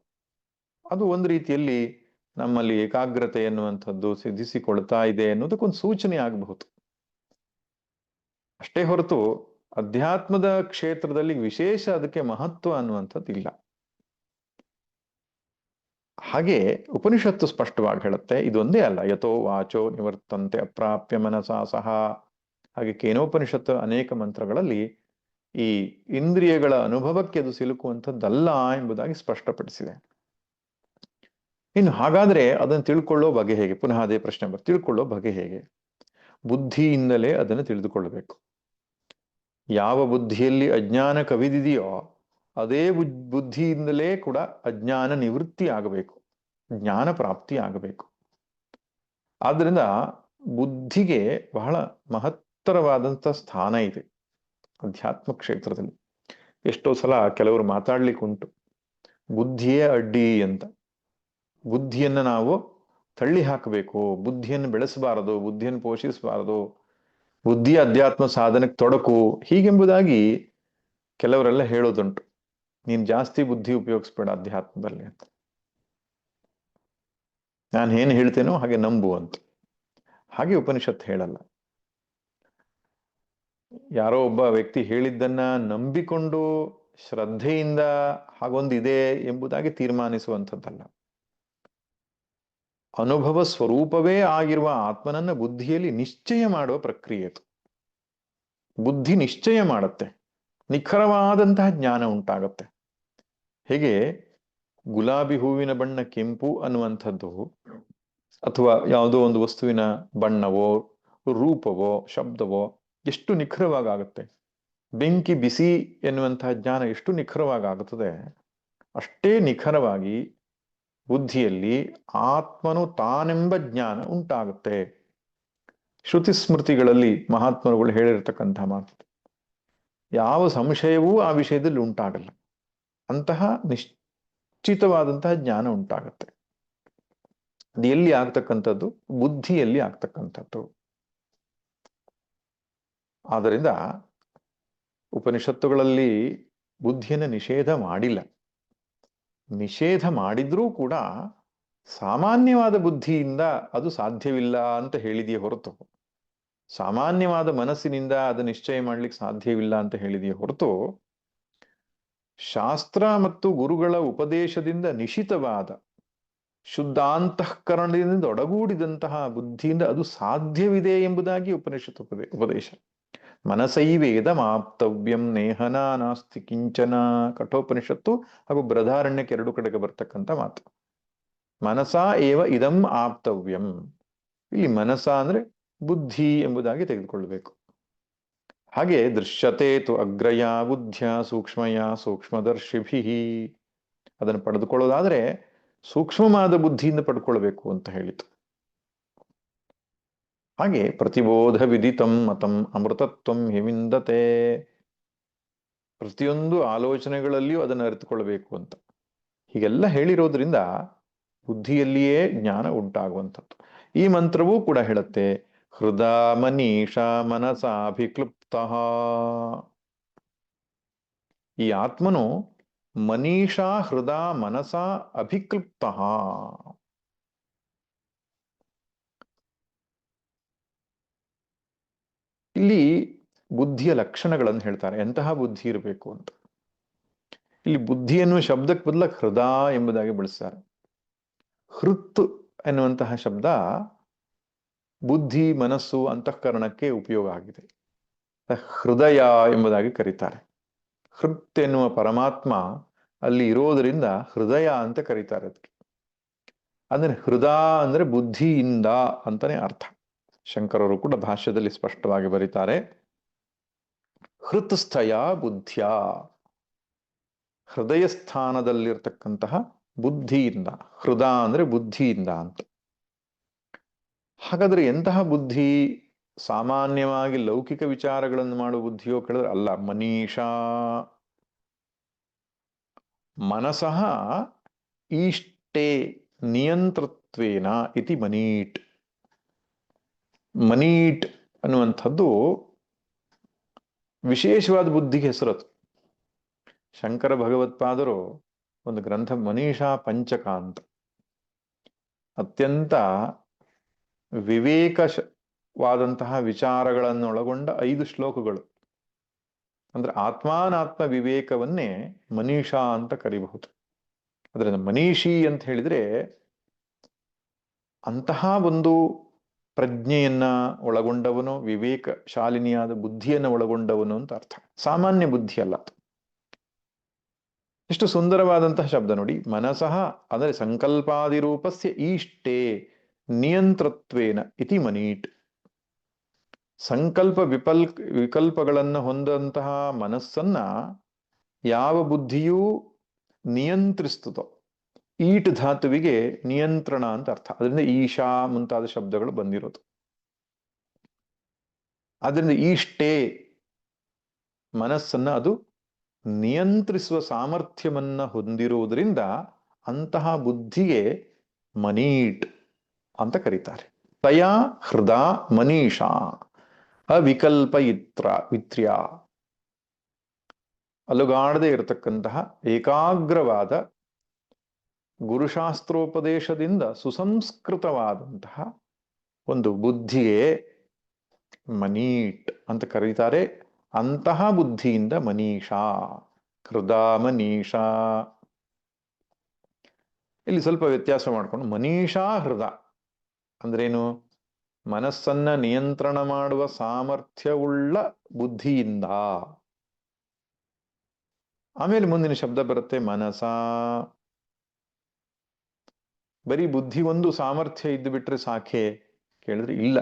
ಅದು ಒಂದು ರೀತಿಯಲ್ಲಿ ನಮ್ಮಲ್ಲಿ ಏಕಾಗ್ರತೆ ಎನ್ನುವಂಥದ್ದು ಸಿದ್ಧಿಸಿಕೊಳ್ತಾ ಇದೆ ಅನ್ನೋದಕ್ಕೊಂದು ಸೂಚನೆ ಆಗಬಹುದು. ಅಷ್ಟೇ ಹೊರತು ಅಧ್ಯಾತ್ಮದ ಕ್ಷೇತ್ರದಲ್ಲಿ ವಿಶೇಷ ಅದಕ್ಕೆ ಮಹತ್ವ ಅನ್ನುವಂಥದ್ದು ಇಲ್ಲ. ಹಾಗೆ ಉಪನಿಷತ್ತು ಸ್ಪಷ್ಟವಾಗಿ ಹೇಳುತ್ತೆ, ಇದೊಂದೇ ಅಲ್ಲ, ಯಥೋ ವಾಚೋ ನಿವರ್ತಂತೆ ಅಪ್ರಾಪ್ಯ ಮನಸಾ ಸಹ. ಹಾಗೆ ಕೇನೋಪನಿಷತ್ತು ಅನೇಕ ಮಂತ್ರಗಳಲ್ಲಿ ಈ ಇಂದ್ರಿಯಗಳ ಅನುಭವಕ್ಕೆ ಅದು ಸಿಲುಕುವಂಥದ್ದಲ್ಲ ಎಂಬುದಾಗಿ ಸ್ಪಷ್ಟಪಡಿಸಿದೆ. ಇನ್ನು ಹಾಗಾದ್ರೆ ಅದನ್ನು ತಿಳ್ಕೊಳ್ಳೋ ಬಗೆ ಹೇಗೆ? ಪುನಃ ಅದೇ ಪ್ರಶ್ನೆ ತಿಳ್ಕೊಳ್ಳೋ ಬಗೆ ಹೇಗೆ? ಬುದ್ಧಿಯಿಂದಲೇ ಅದನ್ನು ತಿಳಿದುಕೊಳ್ಳಬೇಕು. ಯಾವ ಬುದ್ಧಿಯಲ್ಲಿ ಅಜ್ಞಾನ ಕವಿದಿದೆಯೋ ಅದೇ ಬುದ್ಧಿಯಿಂದಲೇ ಕೂಡ ಅಜ್ಞಾನ ನಿವೃತ್ತಿ ಆಗಬೇಕು, ಜ್ಞಾನ ಪ್ರಾಪ್ತಿ ಆಗಬೇಕು. ಆದ್ರಿಂದ ಬುದ್ಧಿಗೆ ಬಹಳ ಮಹತ್ತರವಾದಂಥ ಸ್ಥಾನ ಇದೆ ಅಧ್ಯಾತ್ಮ ಕ್ಷೇತ್ರದಲ್ಲಿ. ಎಷ್ಟೋ ಸಲ ಕೆಲವರು ಮಾತಾಡ್ಲಿಕ್ಕೆ ಉಂಟು, ಬುದ್ಧಿಯೇ ಅಡ್ಡಿ ಅಂತ. ಬುದ್ಧಿಯನ್ನು ನಾವು ತಳ್ಳಿ ಹಾಕಬೇಕು, ಬುದ್ಧಿಯನ್ನು ಬೆಳೆಸಬಾರದು, ಬುದ್ಧಿಯನ್ನು ಪೋಷಿಸಬಾರದು, ಬುದ್ಧಿ ಅಧ್ಯಾತ್ಮ ಸಾಧನಕ್ಕೆ ತೊಡಕು, ಹೀಗೆಂಬುದಾಗಿ ಕೆಲವರೆಲ್ಲ ಹೇಳೋದುಂಟು. ನೀನ್ ಜಾಸ್ತಿ ಬುದ್ಧಿ ಉಪಯೋಗಿಸ್ಬೇಡ ಅಧ್ಯಾತ್ಮದಲ್ಲಿ ಅಂತ, ನಾನು ಏನು ಹೇಳ್ತೇನೋ ಹಾಗೆ ನಂಬು ಅಂತ. ಹಾಗೆ ಉಪನಿಷತ್ತು ಹೇಳಲ್ಲ. ಯಾರೋ ಒಬ್ಬ ವ್ಯಕ್ತಿ ಹೇಳಿದ್ದನ್ನ ನಂಬಿಕೊಂಡು ಶ್ರದ್ಧೆಯಿಂದ ಹಾಗೊಂದಿದೆ ಎಂಬುದಾಗಿ ತೀರ್ಮಾನಿಸುವಂಥದ್ದಲ್ಲ. ಅನುಭವ ಸ್ವರೂಪವೇ ಆಗಿರುವ ಆತ್ಮನನ್ನ ಬುದ್ಧಿಯಲ್ಲಿ ನಿಶ್ಚಯ ಮಾಡುವ ಪ್ರಕ್ರಿಯೆ ಇದು. ಬುದ್ಧಿ ನಿಶ್ಚಯ ಮಾಡುತ್ತೆ, ನಿಖರವಾದಂತಹ ಜ್ಞಾನ ಉಂಟಾಗತ್ತೆ. ಹೇಗೆ ಗುಲಾಬಿ ಹೂವಿನ ಬಣ್ಣ ಕೆಂಪು ಅನ್ನುವಂಥದ್ದು, ಅಥವಾ ಯಾವುದೋ ಒಂದು ವಸ್ತುವಿನ ಬಣ್ಣವೋ ರೂಪವೋ ಶಬ್ದವೋ ಎಷ್ಟು ನಿಖರವಾಗುತ್ತೆ, ಬೆಂಕಿ ಬಿಸಿ ಎನ್ನುವಂತಹ ಜ್ಞಾನ ಎಷ್ಟು ನಿಖರವಾಗುತ್ತದೆ, ಅಷ್ಟೇ ನಿಖರವಾಗಿ ಬುದ್ಧಿಯಲ್ಲಿ ಆತ್ಮನು ತಾನೆಂಬ ಜ್ಞಾನ ಉಂಟಾಗುತ್ತೆ. ಶ್ರುತಿ ಸ್ಮೃತಿಗಳಲ್ಲಿ ಮಹಾತ್ಮರುಗಳು ಹೇಳಿರ್ತಕ್ಕಂತಹ ಮಾತು, ಯಾವ ಸಂಶಯವೂ ಆ ವಿಷಯದಲ್ಲಿ ಉಂಟಾಗಲ್ಲ. ಅಂತಹ ನಿಶ್ಚಿತವಾದಂತಹ ಜ್ಞಾನ ಉಂಟಾಗತ್ತೆ. ಅದು ಎಲ್ಲಿ ಆಗ್ತಕ್ಕಂಥದ್ದು? ಬುದ್ಧಿಯಲ್ಲಿ ಆಗ್ತಕ್ಕಂಥದ್ದು. ಆದ್ದರಿಂದ ಉಪನಿಷತ್ತುಗಳಲ್ಲಿ ಬುದ್ಧಿಯನ್ನು ನಿಷೇಧ ಮಾಡಿಲ್ಲ. ನಿಷೇಧ ಮಾಡಿದ್ರೂ ಕೂಡ ಸಾಮಾನ್ಯವಾದ ಬುದ್ಧಿಯಿಂದ ಅದು ಸಾಧ್ಯವಿಲ್ಲ ಅಂತ ಹೇಳಿದೆಯೇ ಹೊರತು, ಸಾಮಾನ್ಯವಾದ ಮನಸ್ಸಿನಿಂದ ಅದು ನಿಶ್ಚಯ ಮಾಡ್ಲಿಕ್ಕೆ ಸಾಧ್ಯವಿಲ್ಲ ಅಂತ ಹೇಳಿದೆಯೇ ಹೊರತು, ಶಾಸ್ತ್ರ ಮತ್ತು ಗುರುಗಳ ಉಪದೇಶದಿಂದ ನಿಶಿತವಾದ ಶುದ್ಧಾಂತಃಕರಣದಿಂದ ಒಡಗೂಡಿದಂತಹ ಬುದ್ಧಿಯಿಂದ ಅದು ಸಾಧ್ಯವಿದೆ ಎಂಬುದಾಗಿ ಉಪನಿಷತ್ತು ಉಪದೇಶ. ಮನಸೈವೇದ ಮಾಪ್ತವ್ಯಂ ನೇಹನ ನಾಸ್ತಿ ಕಿಂಚನ, ಕಠೋಪನಿಷತ್ತು ಹಾಗೂ ಬೃಹದಾರಣ್ಯಕ್ಕೆ ಎರಡು ಕಡೆಗೆ ಬರ್ತಕ್ಕಂಥ ಮಾತು. ಮನಸ ಏವ ಇದಂ ಆಪ್ತವ್ಯಂ. ಇಲ್ಲಿ ಮನಸ ಅಂದ್ರೆ ಬುದ್ಧಿ ಎಂಬುದಾಗಿ ತೆಗೆದುಕೊಳ್ಳಬೇಕು. ಹಾಗೆ ದೃಶ್ಯತೆ ತು ಅಗ್ರಯ ಬುದ್ಧ್ಯ ಸೂಕ್ಷ್ಮಯ ಸೂಕ್ಷ್ಮದರ್ಶಿಭಿ, ಅದನ್ನು ಪಡೆದುಕೊಳ್ಳೋದಾದ್ರೆ ಸೂಕ್ಷ್ಮವಾದ ಬುದ್ಧಿಯಿಂದ ಪಡ್ಕೊಳ್ಬೇಕು ಅಂತ ಹೇಳಿತು. ಹಾಗೆ ಪ್ರತಿಬೋಧ ವಿದಿತಂ ಮತಂ ಅಮೃತತ್ವಂ ಹಿವಿಂದತೆ, ಪ್ರತಿಯೊಂದು ಆಲೋಚನೆಗಳಲ್ಲಿಯೂ ಅದನ್ನು ಅರಿತುಕೊಳ್ಬೇಕು ಅಂತ ಹೀಗೆಲ್ಲ ಹೇಳಿರೋದ್ರಿಂದ ಬುದ್ಧಿಯಲ್ಲಿಯೇ ಜ್ಞಾನ ಉಂಟಾಗುವಂಥದ್ದು. ಈ ಮಂತ್ರವೂ ಕೂಡ ಹೇಳುತ್ತೆ, ಹೃದಾ ಮನೀಷಾ ಮನಸಾಭಿಕ್ಲುಪ್ತ. ಈ ಆತ್ಮನು ಮನೀಷಾ ಹೃದಾ ಮನಸಾ ಅಭಿಕ್ಲುಪ್ತ. ಇಲ್ಲಿ ಬುದ್ಧಿಯ ಲಕ್ಷಣಗಳನ್ನು ಹೇಳ್ತಾರೆ, ಎಂತಹ ಬುದ್ಧಿ ಇರಬೇಕು ಅಂತ. ಇಲ್ಲಿ ಬುದ್ಧಿ ಎನ್ನುವ ಶಬ್ದಕ್ಕೆ ಬದಲಾಗಿ ಹೃದಾ ಎಂಬುದಾಗಿ ಬಳಸ್ತಾರೆ. ಹೃತ್ ಎನ್ನುವಂತಹ ಶಬ್ದ ಬುದ್ಧಿ ಮನಸ್ಸು ಅಂತಃಕರಣಕ್ಕೆ ಉಪಯೋಗ ಆಗಿದೆ. ಹೃದಯ ಎಂಬುದಾಗಿ ಕರೀತಾರೆ. ಹೃತ್ ಎನ್ನುವ ಪರಮಾತ್ಮ ಅಲ್ಲಿ ಇರೋದರಿಂದ ಹೃದಯ ಅಂತ ಕರೀತಾರೆ ಅದಕ್ಕೆ. ಅಂದ್ರೆ ಹೃದಯ ಅಂದ್ರೆ ಬುದ್ಧಿಯಿಂದ ಅಂತಾನೆ ಅರ್ಥ. ಶಂಕರರು ಕೂಡ ಭಾಷ್ಯದಲ್ಲಿ ಸ್ಪಷ್ಟವಾಗಿ ಬರೀತಾರೆ, ಹೃತ್ಸ್ಥಯ ಬುದ್ಧಿಯ, ಹೃದಯ ಸ್ಥಾನದಲ್ಲಿರ್ತಕ್ಕಂತಹ ಬುದ್ಧಿಯಿಂದ. ಹೃದಯ ಅಂದ್ರೆ ಬುದ್ಧಿಯಿಂದ ಅಂತ. ಹಾಗಾದ್ರೆ ಎಂತಹ ಬುದ್ಧಿ? ಸಾಮಾನ್ಯವಾಗಿ ಲೌಕಿಕ ವಿಚಾರಗಳನ್ನು ಮಾಡುವ ಬುದ್ಧಿಯೋ ಕೇಳಿದ್ರೆ ಅಲ್ಲ. ಮನೀಷಾ ಮನಸಃ ಈಷ್ಟೇ ನಿಯಂತ್ರತ್ವೇನ ಇತಿ ಮನೀಟ್. ಮನೀಟ್ ಅನ್ನುವಂಥದ್ದು ವಿಶೇಷವಾದ ಬುದ್ಧಿಗೆ ಹೆಸರದು. ಶಂಕರ ಭಗವತ್ಪಾದರು ಒಂದು ಗ್ರಂಥ ಮನೀಷಾ ಪಂಚಕ ಅಂತ, ಅತ್ಯಂತ ವಿವೇಕವಾದಂತಹ ವಿಚಾರಗಳನ್ನು ಒಳಗೊಂಡ 5 ಶ್ಲೋಕಗಳು. ಅಂದ್ರೆ ಆತ್ಮಾನಾತ್ಮ ವಿವೇಕವನ್ನೇ ಮನೀಷಾ ಅಂತ ಕರಿಬಹುದು. ಅದರಿಂದ ಮನೀಷಿ ಅಂತ ಹೇಳಿದ್ರೆ ಅಂತಹ ಒಂದು ಪ್ರಜ್ಞೆಯನ್ನ ಒಳಗೊಂಡವನು, ವಿವೇಕ ಶಾಲಿನಿಯಾದ ಬುದ್ಧಿಯನ್ನು ಒಳಗೊಂಡವನು ಅಂತ ಅರ್ಥ. ಸಾಮಾನ್ಯ ಬುದ್ಧಿ ಅಲ್ಲ. ಎಷ್ಟು ಸುಂದರವಾದಂತಹ ಶಬ್ದ ನೋಡಿ. ಮನಸಃ ಅಂದರೆ ಸಂಕಲ್ಪಾದಿರೂಪಸ್ಯ ಈಷ್ಟೇ ನಿಯಂತ್ರತ್ವೇನ ಇತಿ ಮನೀಟ್. ಸಂಕಲ್ಪ ವಿಕಲ್ಪಗಳನ್ನು ಹೊಂದಂತಹ ಮನಸ್ಸನ್ನ ಯಾವ ಬುದ್ಧಿಯೂ ನಿಯಂತ್ರಿಸ್ತದೋ, ಈಟ್ ಧಾತುವಿಗೆ ನಿಯಂತ್ರಣ ಅಂತ ಅರ್ಥ. ಅದರಿಂದ ಈಶಾ ಮುಂತಾದ ಶಬ್ದಗಳು ಬಂದಿರೋದು. ಅದರಿಂದ ಈಷ್ಟೇ ಮನಸ್ಸನ್ನ ಅದು ನಿಯಂತ್ರಿಸುವ ಸಾಮರ್ಥ್ಯವನ್ನ ಹೊಂದಿರುವುದರಿಂದ ಅಂತಹ ಬುದ್ಧಿಗೆ ಮನೀಟ್ ಅಂತ ಕರೀತಾರೆ. ತಯಾ ಹೃದ ಮನೀಷಾ ಅವಿಕಲ್ಪ ವಿತ್ರ್ಯ. ಅಲುಗಾಡದೆ ಇರತಕ್ಕಂತಹ ಏಕಾಗ್ರವಾದ ಗುರುಶಾಸ್ತ್ರೋಪದೇಶದಿಂದ ಸುಸಂಸ್ಕೃತವಾದಂತಹ ಒಂದು ಬುದ್ಧಿಗೆ ಮನೀಟ್ ಅಂತ ಕರೀತಾರೆ. ಅಂತಹ ಬುದ್ಧಿಯಿಂದ ಮನೀಷಾ, ಹೃದ ಮನೀಷಾ. ಇಲ್ಲಿ ಸ್ವಲ್ಪ ವ್ಯತ್ಯಾಸ ಮಾಡಿಕೊಂಡು ಮನೀಷಾ ಹೃದ ಅಂದ್ರೇನು? ಮನಸ್ಸನ್ನ ನಿಯಂತ್ರಣ ಮಾಡುವ ಸಾಮರ್ಥ್ಯವುಳ್ಳ ಬುದ್ಧಿಯಿಂದ. ಆಮೇಲೆ ಮುಂದಿನ ಶಬ್ದ ಬರುತ್ತೆ ಮನಸ. ಬರೀ ಬುದ್ಧಿ ಒಂದು ಸಾಮರ್ಥ್ಯ ಇದ್ದು ಬಿಟ್ರೆ ಸಾಕೆ ಕೇಳಿದ್ರೆ ಇಲ್ಲ,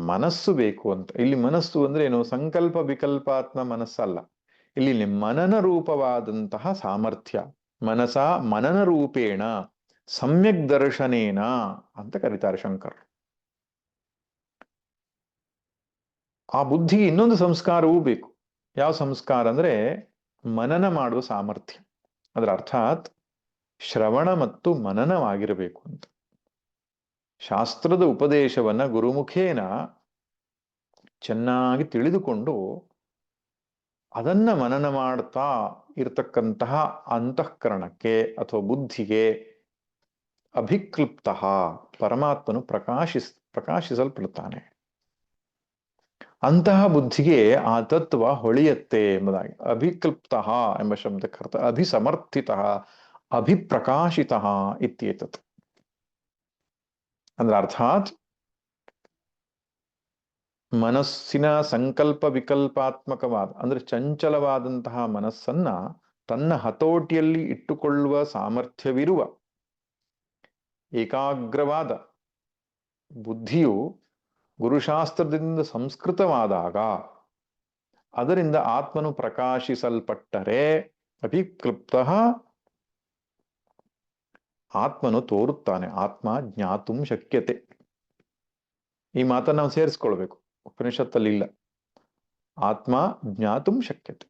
ಮನಸ್ಸು ಬೇಕು ಅಂತ. ಇಲ್ಲಿ ಮನಸ್ಸು ಅಂದ್ರೆ ಏನು? ಸಂಕಲ್ಪ ವಿಕಲ್ಪಾತ್ಮ ಮನಸ್ಸಲ್ಲ. ಇಲ್ಲಿ ಮನನ ರೂಪವಾದಂತಹ ಸಾಮರ್ಥ್ಯ. ಮನಸ ಮನನ ರೂಪೇಣ ಸಮ್ಯಕ್ ದರ್ಶನೇನ ಅಂತ ಕರೀತಾರೆ ಶಂಕರ್. ಆ ಬುದ್ಧಿಗೆ ಇನ್ನೊಂದು ಸಂಸ್ಕಾರವೂ ಬೇಕು. ಯಾವ ಸಂಸ್ಕಾರ ಅಂದ್ರೆ ಮನನ ಮಾಡುವ ಸಾಮರ್ಥ್ಯ. ಅದರ ಅರ್ಥಾತ್ ಶ್ರವಣ ಮತ್ತು ಮನನವಾಗಿರಬೇಕು ಅಂತ. ಶಾಸ್ತ್ರದ ಉಪದೇಶವನ್ನ ಗುರುಮುಖೇನ ಚೆನ್ನಾಗಿ ತಿಳಿದುಕೊಂಡು ಅದನ್ನ ಮನನ ಮಾಡ್ತಾ ಇರತಕ್ಕಂತಹ ಅಂತಃಕರಣಕ್ಕೆ ಅಥವಾ ಬುದ್ಧಿಗೆ ಅಭಿಕ್ಲುಪ್ತ ಪರಮಾತ್ಮನು ಪ್ರಕಾಶಿಸಲ್ಪಡುತ್ತಾನೆ. ಅಂತಹ ಬುದ್ಧಿಗೆ ಆ ತತ್ವ ಹೊಳೆಯತ್ತೆ ಎಂಬುದಾಗಿ ಅಭಿಕ್ಲುಪ್ತ ಎಂಬ ಶಬ್ದಕ್ಕರ್ಥ ಅಭಿಸಮರ್ಥಿತ ಅಭಿಪ್ರಕಾಶಿತ ಇತ್ಯೇತತ್. ಅಂದ್ರೆ ಅರ್ಥಾತ್ ಮನಸ್ಸಿನ ಸಂಕಲ್ಪ ವಿಕಲ್ಪಾತ್ಮಕವಾದ ಅಂದ್ರೆ ಚಂಚಲವಾದಂತಹ ಮನಸ್ಸನ್ನ ತನ್ನ ಹತೋಟಿಯಲ್ಲಿ ಇಟ್ಟುಕೊಳ್ಳುವ ಸಾಮರ್ಥ್ಯವಿರುವ ಏಕಾಗ್ರವಾದ ಬುದ್ಧಿಯು ಗುರುಶಾಸ್ತ್ರದಿಂದ ಸಂಸ್ಕೃತವಾದಾಗ ಅದರಿಂದ ಆತ್ಮನು ಪ್ರಕಾಶಿಸಲ್ಪಟ್ಟರೆ ಅಭಿಕ್ಲುಪ್ತ ಆತ್ಮನು ತೋರುತ್ತಾನೆ. ಆತ್ಮ ಜ್ಞಾತುಂ ಶಕ್ಯತೆ. ಈ ಮಾತನ್ನು ನಾವು ಸೇರಿಸ್ಕೊಳ್ಬೇಕು, ಉಪನಿಷತ್ತಲ್ಲಿ ಇಲ್ಲ. ಆತ್ಮ ಜ್ಞಾತುಂ ಶಕ್ಯತೆ.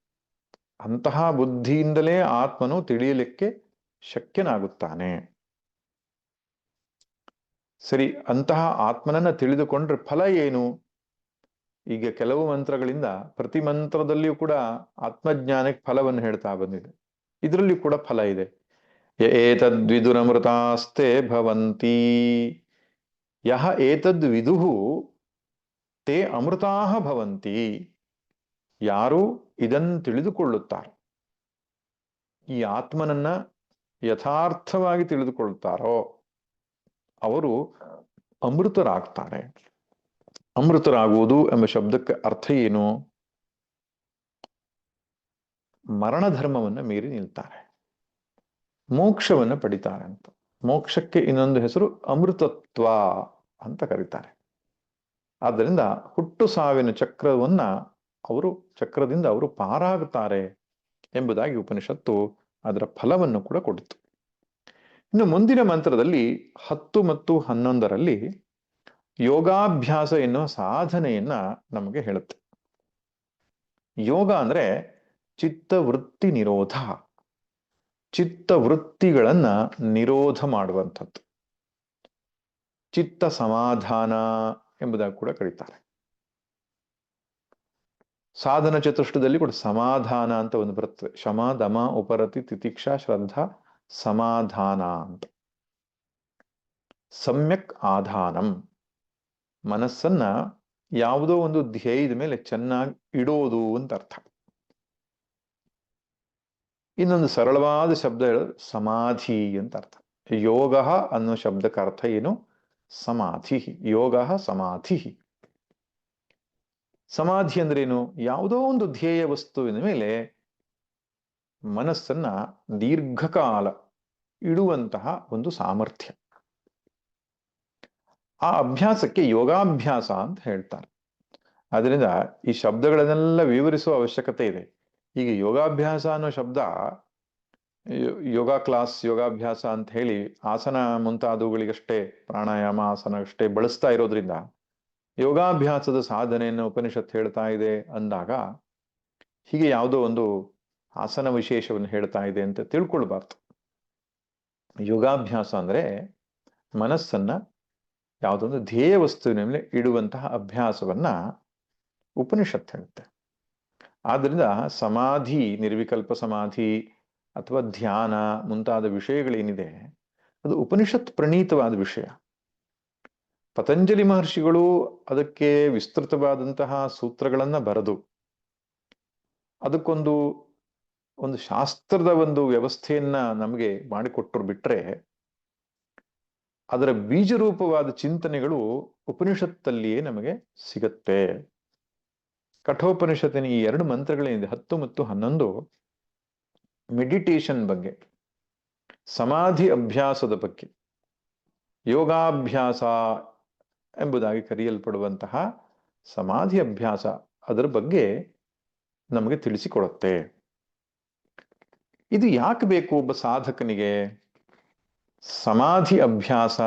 ಅಂತಹ ಬುದ್ಧಿಯಿಂದಲೇ ಆತ್ಮನು ತಿಳಿಯಲಿಕ್ಕೆ ಶಕ್ಯನಾಗುತ್ತಾನೆ. ಸರಿ, ಅಂತಹ ಆತ್ಮನನ್ನ ತಿಳಿದುಕೊಂಡ್ರೆ ಫಲ ಏನು? ಈಗ ಕೆಲವು ಮಂತ್ರಗಳಿಂದ ಪ್ರತಿ ಮಂತ್ರದಲ್ಲಿಯೂ ಕೂಡ ಆತ್ಮಜ್ಞಾನಕ್ಕೆ ಫಲವನ್ನು ಹೇಳ್ತಾ ಬಂದಿದೆ. ಇದರಲ್ಲಿ ಕೂಡ ಫಲ ಇದೆ. ಏತದ್ವಿದುರಮೃತಾಸ್ತೆ ಭವಂತಿ ಯಹ ಏತದ್ ವಿದುಃ ತೇ ಅಮೃತಾಃ ಭವಂತಿ. ಯಾರು ಇದನ್ನು ತಿಳಿದುಕೊಳ್ಳುತ್ತಾರೋ, ಈ ಆತ್ಮನನ್ನ ಯಥಾರ್ಥವಾಗಿ ತಿಳಿದುಕೊಳ್ಳುತ್ತಾರೋ ಅವರು ಅಮೃತರಾಗ್ತಾರೆ. ಅಮೃತರಾಗುವುದು ಎಂಬ ಶಬ್ದಕ್ಕೆ ಅರ್ಥ ಏನು? ಮರಣ ಧರ್ಮವನ್ನು ಮೀರಿ ನಿಲ್ತಾರೆ, ಮೋಕ್ಷವನ್ನು ಪಡಿತಾರೆ ಅಂತ. ಮೋಕ್ಷಕ್ಕೆ ಇನ್ನೊಂದು ಹೆಸರು ಅಮೃತತ್ವ ಅಂತ ಕರೀತಾರೆ. ಆದ್ದರಿಂದ ಹುಟ್ಟು ಸಾವಿನ ಚಕ್ರದಿಂದ ಅವರು ಪಾರಾಗುತ್ತಾರೆ ಎಂಬುದಾಗಿ ಉಪನಿಷತ್ತು ಅದರ ಫಲವನ್ನು ಕೂಡ ಕೊಡಿತು. ಇನ್ನು ಮುಂದಿನ ಮಂತ್ರದಲ್ಲಿ 10 ಮತ್ತು 11ರಲ್ಲಿ ಯೋಗಾಭ್ಯಾಸ ಎನ್ನುವ ಸಾಧನೆಯನ್ನ ನಮಗೆ ಹೇಳುತ್ತೆ. ಯೋಗ ಅಂದ್ರೆ ಚಿತ್ತವೃತ್ತಿ ನಿರೋಧ, ಚಿತ್ತವೃತ್ತಿಗಳನ್ನ ನಿರೋಧ ಮಾಡುವಂಥದ್ದು. ಚಿತ್ತ ಸಮಾಧಾನ ಎಂಬುದಾಗಿ ಕೂಡ ಕರೀತಾರೆ. ಸಾಧನ ಚತುಷ್ಟದಲ್ಲಿ ಕೂಡ ಸಮಾಧಾನ ಅಂತ ಒಂದು ಬರುತ್ತದೆ. ಶಮ ದಮ ಉಪರತಿ ತಿತಿಕ್ಷಾ ಶ್ರದ್ಧಾ ಸಮಾಧಾನ ಅಂತ. ಸಮ್ಯಕ್ ಆಧಾನಂ, ಮನಸ್ಸನ್ನ ಯಾವುದೋ ಒಂದು ಧ್ಯೇಯದ ಮೇಲೆ ಚೆನ್ನಾಗಿ ಇಡೋದು ಅಂತ ಅರ್ಥ. ಇನ್ನೊಂದು ಸರಳವಾದ ಶಬ್ದ ಹೇಳೋದು ಸಮಾಧಿ ಅಂತ ಅರ್ಥ. ಯೋಗ ಅನ್ನೋ ಶಬ್ದಕ್ಕೆ ಅರ್ಥ ಏನು? ಸಮಾಧಿ. ಯೋಗ ಸಮಾಧಿ. ಸಮಾಧಿ ಅಂದ್ರೇನು? ಯಾವುದೋ ಒಂದು ಧ್ಯೇಯ ವಸ್ತುವಿನ ಮೇಲೆ ಮನಸ್ಸನ್ನ ದೀರ್ಘಕಾಲ ಇಡುವಂತಹ ಒಂದು ಸಾಮರ್ಥ್ಯ. ಆ ಅಭ್ಯಾಸಕ್ಕೆ ಯೋಗಾಭ್ಯಾಸ ಅಂತ ಹೇಳ್ತಾರೆ. ಅದರಿಂದ ಈ ಶಬ್ದಗಳನ್ನೆಲ್ಲ ವಿವರಿಸುವ ಅವಶ್ಯಕತೆ ಇದೆ. ಈಗ ಯೋಗಾಭ್ಯಾಸ ಅನ್ನೋ ಶಬ್ದ ಯೋಗ ಕ್ಲಾಸ್, ಯೋಗಾಭ್ಯಾಸ ಅಂತ ಹೇಳಿ ಆಸನ ಮುಂತಾದವುಗಳಿಗಷ್ಟೇ, ಪ್ರಾಣಾಯಾಮ ಆಸನ ಅಷ್ಟೇ ಬಳಸ್ತಾ ಇರೋದ್ರಿಂದ ಯೋಗಾಭ್ಯಾಸದ ಸಾಧನೆಯನ್ನು ಉಪನಿಷತ್ ಹೇಳ್ತಾ ಇದೆ ಅಂದಾಗ ಹೀಗೆ ಯಾವುದೋ ಒಂದು ಆಸನ ವಿಶೇಷವನ್ನು ಹೇಳ್ತಾ ಇದೆ ಅಂತ ತಿಳ್ಕೊಳ್ಬಾರ್ದು. ಯೋಗಾಭ್ಯಾಸ ಅಂದ್ರೆ ಮನಸ್ಸನ್ನ ಯಾವುದೊಂದು ಧ್ಯೇಯ ವಸ್ತುವಿನ ಮೇಲೆ ಇಡುವಂತಹ ಅಭ್ಯಾಸವನ್ನ ಉಪನಿಷತ್ ಹೇಳುತ್ತೆ. ಆದ್ರಿಂದ ಸಮಾಧಿ, ನಿರ್ವಿಕಲ್ಪ ಸಮಾಧಿ ಅಥವಾ ಧ್ಯಾನ ಮುಂತಾದ ವಿಷಯಗಳೇನಿದೆ ಅದು ಉಪನಿಷತ್ ಪ್ರಣೀತವಾದ ವಿಷಯ. ಪತಂಜಲಿ ಮಹರ್ಷಿಗಳು ಅದಕ್ಕೆ ವಿಸ್ತೃತವಾದಂತಹ ಸೂತ್ರಗಳನ್ನ ಬರೆದು ಅದಕ್ಕೊಂದು ಶಾಸ್ತ್ರದ ಒಂದು ವ್ಯವಸ್ಥೆಯನ್ನ ನಮಗೆ ಮಾಡಿಕೊಟ್ಟರು ಬಿಟ್ರೆ, ಅದರ ಬೀಜರೂಪವಾದ ಚಿಂತನೆಗಳು ಉಪನಿಷತ್ತಲ್ಲಿಯೇ ನಮಗೆ ಸಿಗತ್ತೆ. ಕಠೋಪನಿಷತ್ತಿನ ಈ 2 ಮಂತ್ರಗಳೇನಿದೆ, 10 ಮತ್ತು 11, ಮೆಡಿಟೇಷನ್ ಬಗ್ಗೆ, ಸಮಾಧಿ ಅಭ್ಯಾಸದ ಬಗ್ಗೆ, ಯೋಗಾಭ್ಯಾಸ ಎಂಬುದಾಗಿ ಕರೆಯಲ್ಪಡುವಂತಹ ಸಮಾಧಿ ಅಭ್ಯಾಸ, ಅದರ ಬಗ್ಗೆ ನಮಗೆ ತಿಳಿಸಿಕೊಡುತ್ತೆ. ಇದು ಯಾಕೆ ಬೇಕು ಒಬ್ಬ ಸಾಧಕನಿಗೆ? ಸಮಾಧಿ ಅಭ್ಯಾಸ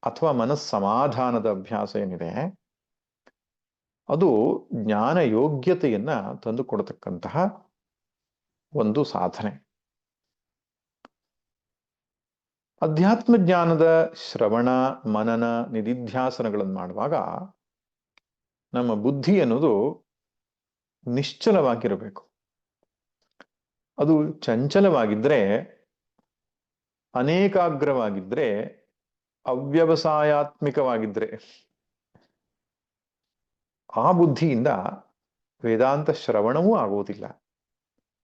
ಅಥವಾ ಮನಸ್ಸಮಾಧಾನದ ಅಭ್ಯಾಸ ಏನಿದೆ ಅದು ಜ್ಞಾನ ಯೋಗ್ಯತೆಯನ್ನ ತಂದು ಕೊಡತಕ್ಕಂತಹ ಒಂದು ಸಾಧನೆ. ಅಧ್ಯಾತ್ಮ ಜ್ಞಾನದ ಶ್ರವಣ, ಮನನ, ನಿಧಿಧ್ಯಾಸನಗಳನ್ನು ಮಾಡುವಾಗ ನಮ್ಮ ಬುದ್ಧಿ ಅನ್ನೋದು ನಿಶ್ಚಲವಾಗಿರಬೇಕು. ಅದು ಚಂಚಲವಾಗಿದ್ರೆ, ಅನೇಕಾಗ್ರವಾಗಿದ್ರೆ, ಅವ್ಯವಸಾಯಾತ್ಮಿಕವಾಗಿದ್ರೆ ಆ ಬುದ್ಧಿಯಿಂದ ವೇದಾಂತ ಶ್ರವಣವೂ ಆಗುವುದಿಲ್ಲ.